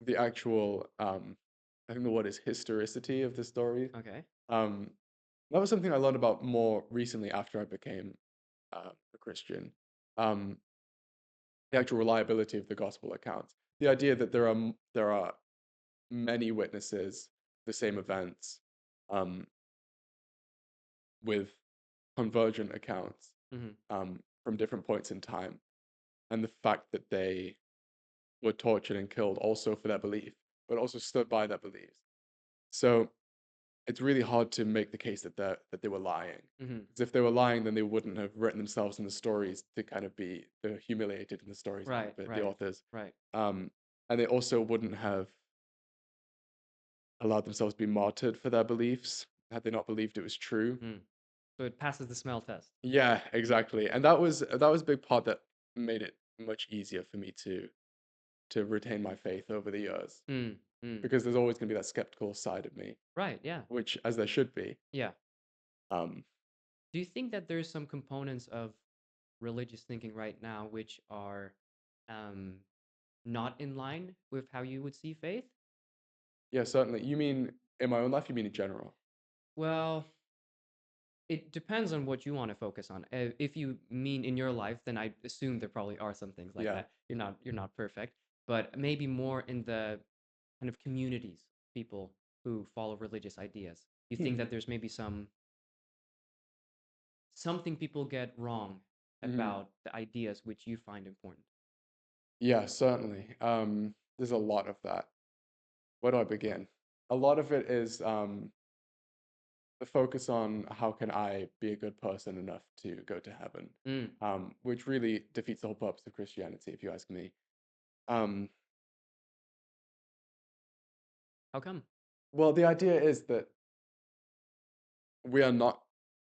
the actual, I think the word is historicity of the story. Okay. Um, that was something I learned about more recently after I became a Christian. Um, the actual reliability of the gospel accounts. The idea that there are many witnesses, the same events, um, with convergent accounts Mm-hmm. from different points in time, and the fact that they were tortured and killed also for their belief, but also stood by their beliefs. So it's really hard to make the case that they were lying. Mm-hmm. Because if they were lying, then they wouldn't have written themselves in the stories to kind of be the humiliated in the stories, Right. the Right. authors. Right. Um, and they also wouldn't have allowed themselves to be martyred for their beliefs had they not believed it was true. Mm. So it passes the smell test. Yeah, exactly. And that was a big part that made it much easier for me to retain my faith over the years. Mm. Mm. Because there's always going to be that skeptical side of me, Right. Yeah. which as there should be. Yeah. Um, Do you think that there's some components of religious thinking right now which are um, not in line with how you would see faith? yeah, certainly. You mean in my own life? You mean in general? Well, it depends on what you want to focus on. If you mean in your life, then I assume there probably are some things like Yeah. that. You're not perfect, but maybe more in the kind of communities, people who follow religious ideas. You think that there's maybe something people get wrong Mhm. about the ideas which you find important. Yeah, certainly. There's a lot of that. Where do I begin? A lot of it is the focus on how can I be a good person enough to go to heaven, Mm, which really defeats the whole purpose of Christianity, if you ask me. Um, how come? well, the idea is that we are not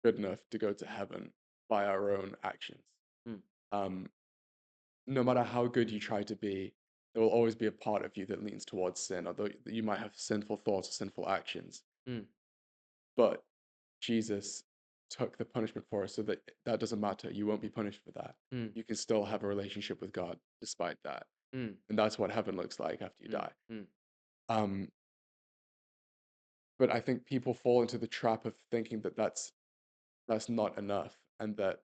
good enough to go to heaven by our own actions. Mm, Um, no matter how good you try to be, there will always be a part of you that leans towards sin, although you might have sinful thoughts or sinful actions. mm, But Jesus took the punishment for us so that that doesn't matter. You won't be punished for that. mm, You can still have a relationship with God despite that. mm, And that's what heaven looks like after you mm, die. mm, Um, but I think people fall into the trap of thinking that that's not enough, and that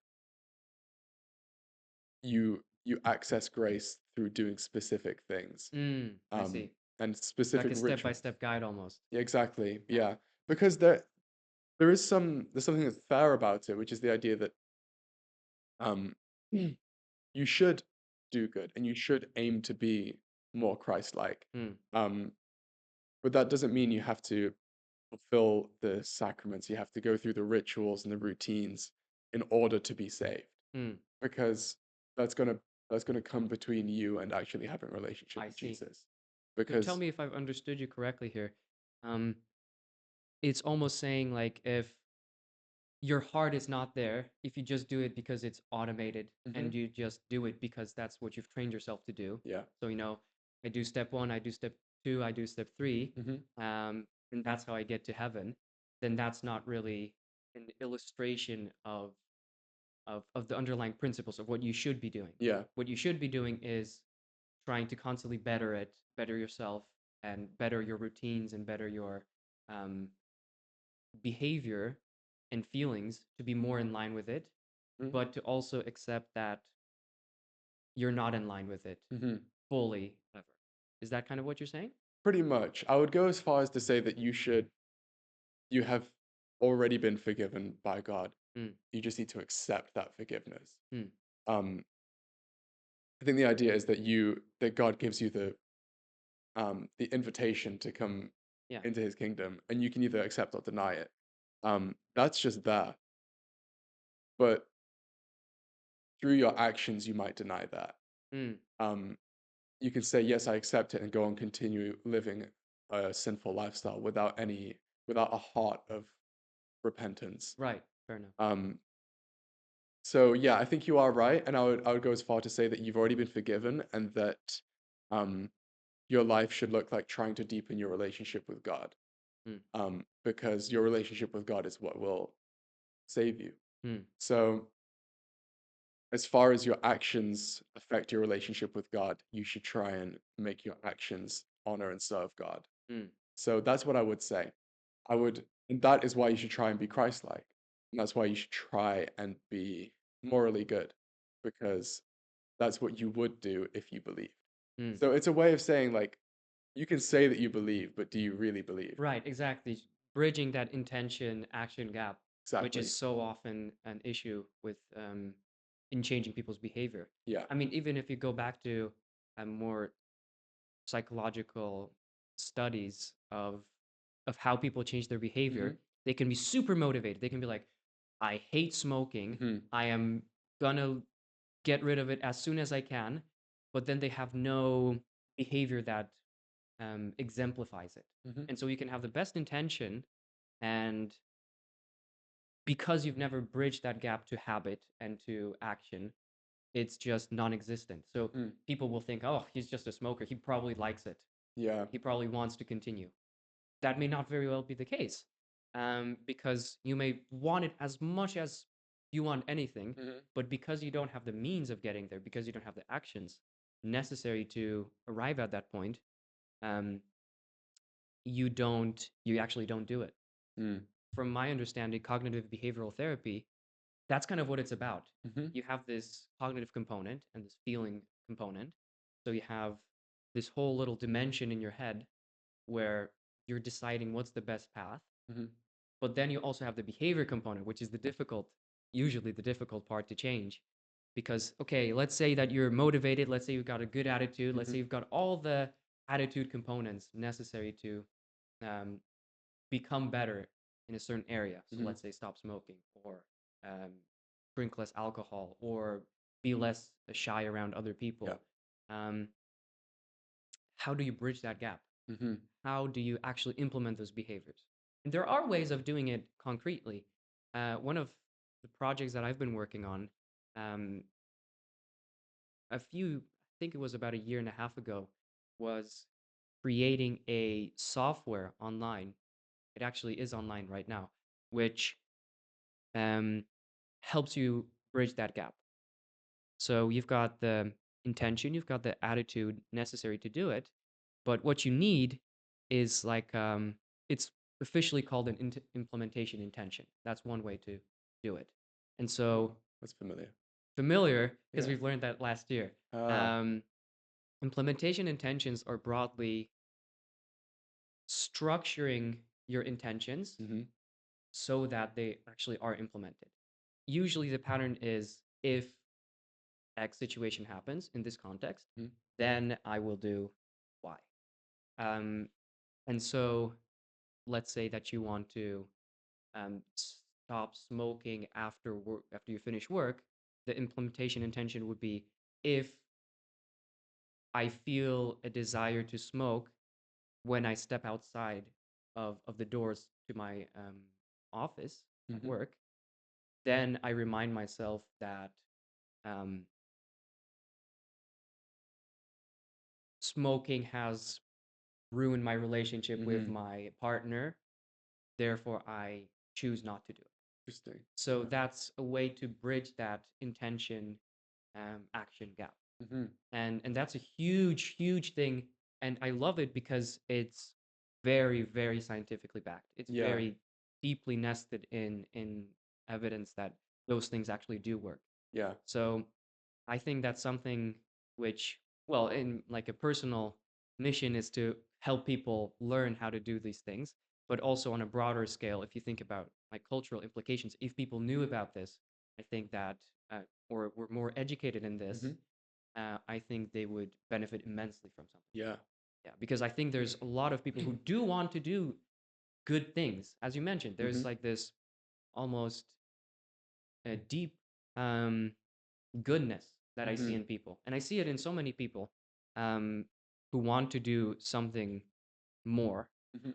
you access grace through doing specific things, I um, see. and Like specific a rituals. step-by-step guide almost. Yeah, exactly. Yeah. Yeah, because there's something that's fair about it, which is the idea that um, you should do good and you should aim to be more Christ-like. Mm, Um, but that doesn't mean you have to fulfill the sacraments. You have to go through the rituals and the routines in order to be saved, mm, because that's gonna that's gonna come between you and actually having a relationship I with see. Jesus. So tell Because me if I've understood you correctly here. Um, it's almost saying like if your heart is not there, if you just do it because it's automated Mhm. and you just do it because that's what you've trained yourself to do. Yeah. So, I do step one, I do step two, I do step three, Mhm. and that's how I get to heaven, then that's not really an illustration of of the underlying principles of what you should be doing. Yeah. What you should be doing is trying to constantly better it, better yourself, and better your routines and better your um, behavior and feelings to be more in line with it, Mm-hmm. but to also accept that you're not in line with it Mm-hmm. fully ever. Is that kind of what you're saying? Pretty much. I would go as far as to say that you have already been forgiven by God. Mm, You just need to accept that forgiveness. mm, Um, I think the idea is that that God gives you the invitation to come yeah. into His kingdom, and you can either accept or deny it. That's just there. But through your actions, you might deny that. Mm, Um, you can say, "Yes, I accept it," and go and continue living a sinful lifestyle without a heart of repentance. right. Fair enough. Um, So yeah, I think you are right, and I would go as far to say that you've already been forgiven, and that um, your life should look like trying to deepen your relationship with God, Mm, because your relationship with God is what will save you. mm, So as far as your actions affect your relationship with God, you should try and make your actions honor and serve God. mm, So that's what I would say. And that is why you should try and be Christ-like, and that's why you should try and be morally good, because that's what you would do if you believed. mm. So it's a way of saying, like, you can say that you believe, but do you really believe? Right, exactly. Bridging that intention action gap, which is Exactly. so often an issue with in changing people's behavior. Yeah. I mean, even if you go back to more psychological studies of how people change their Mm-hmm. behavior, they can be super motivated. They can be like, I hate smoking. Mm-hmm. I am gonna get rid of it as soon as I can, but then they have no behavior that exemplifies it. Mm-hmm. And so you can have the best intention, and because you've never bridged that gap to habit and to action, it's just non existent. So Mm. people will think, oh, he's just a smoker. He probably likes it. Yeah. He probably wants to continue. That may not very well be the case, because you may want it as much as you want anything, Mm-hmm. but because you don't have the means of getting there, because you don't have the actions necessary to arrive at that point, um, you actually don't do it. Mm. From my understanding, cognitive behavioral therapy, that's kind of what it's about. Mm-hmm. You have this cognitive component and this feeling component. So you have this whole little dimension in your head where you're deciding what's the best path. Mm-hmm. But then you also have the behavior component, which is usually the difficult part to change. Because, okay, let's say that you're motivated. Let's say you've got a good attitude. Let's Mm-hmm. say you've got all the attitude components necessary to um, become better in a certain area. So Mm-hmm. let's say stop smoking or um, drink less alcohol or be less shy around other Yeah. people. Um, how do you bridge that gap? Mm-hmm. How do you actually implement those behaviors? And there are ways of doing it concretely. One of the projects that I've been working on, um, I think it was about a year and a half ago, was creating a software online. It actually is online right now, which um, helps you bridge that gap. So you've got the intention, you've got the attitude necessary to do it, but what you need is like it's officially called an implementation intention. That's one way to do it. And Oh, so that's familiar. familiar because Yeah. we've learned that last year. Ah. Um, implementation intentions are broadly structuring your intentions Mm-hmm. so that they actually are implemented. Usually the pattern is if X situation happens in this context, Mm-hmm. then I will do Y. Um, and so let's say that you want to stop smoking after work, after you finish work. The implementation intention would be if I feel a desire to smoke when I step outside of the doors to my office at Mm-hmm. work, then I remind myself that um, smoking has ruined my relationship with Mm-hmm. my partner. Therefore, I choose not to do it. Interesting. So Yeah. that's a way to bridge that intention action gap. Mm-hmm. And that's a huge, huge thing. And I love it because it's very, very scientifically backed. It's Yeah. very deeply nested in evidence that those things actually do work. Yeah. So I think that's something which, well, in like a personal mission is to help people learn how to do these things, but also on a broader scale, if you think about like cultural implications, if people knew about this, I think that, or were more educated in this, Mm-hmm. I think they would benefit immensely from something. Yeah. Yeah, because I think there's a lot of people who do want to do good things. As you mentioned, Mm-hmm. there's like this almost deep um, goodness that I Mm-hmm. see in people. And I see it in so many people um, who want to do something more, Mm-hmm.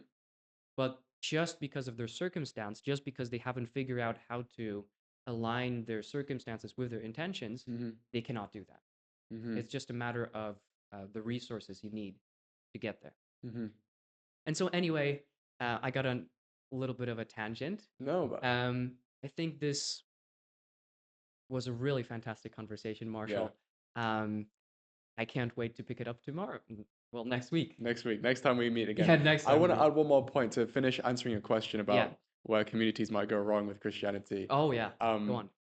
but just because of their circumstance, just because they haven't figured out how to align their circumstances with their intentions, Mm-hmm. they cannot do that. Mm-hmm. It's just a matter of the resources you need to get there. Mm-hmm. And so, anyway, I got on a little bit of a tangent. No, but I think this was a really fantastic conversation, yeah. Marshall. Um, I can't wait to pick it up tomorrow. Well, next week. Next week, next time we meet again. Yeah, next I time we want to meet. add one more point to finish answering your question Yeah. about where communities might go wrong with Christianity. Oh, yeah. Go Um, on.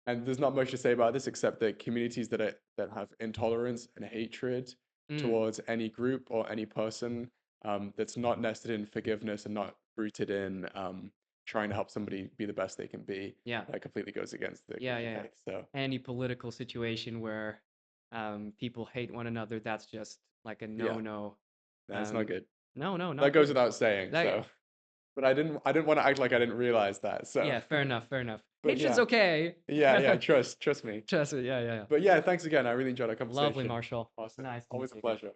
and there's not much to say about this except that communities that have intolerance and hatred Mm, towards any group or any person, that's not nested in forgiveness and not rooted in trying to help somebody be the best they can be, yeah. that completely goes against the Yeah, Christian yeah, yeah. faith. So Any political situation where people hate one another, that's just like a yeah, no-no. that's not Um, good. no, no, That not goes good. without saying. That, So, but I didn't want to act like I didn't realize that. So, yeah, fair enough, fair enough. but Haitian's yeah, okay. yeah, trust me. Trust me. Yeah, yeah, yeah. But yeah, thanks again. I really enjoyed our Lovely, conversation. Marshall. Awesome. Nice to meet Always a you again. pleasure.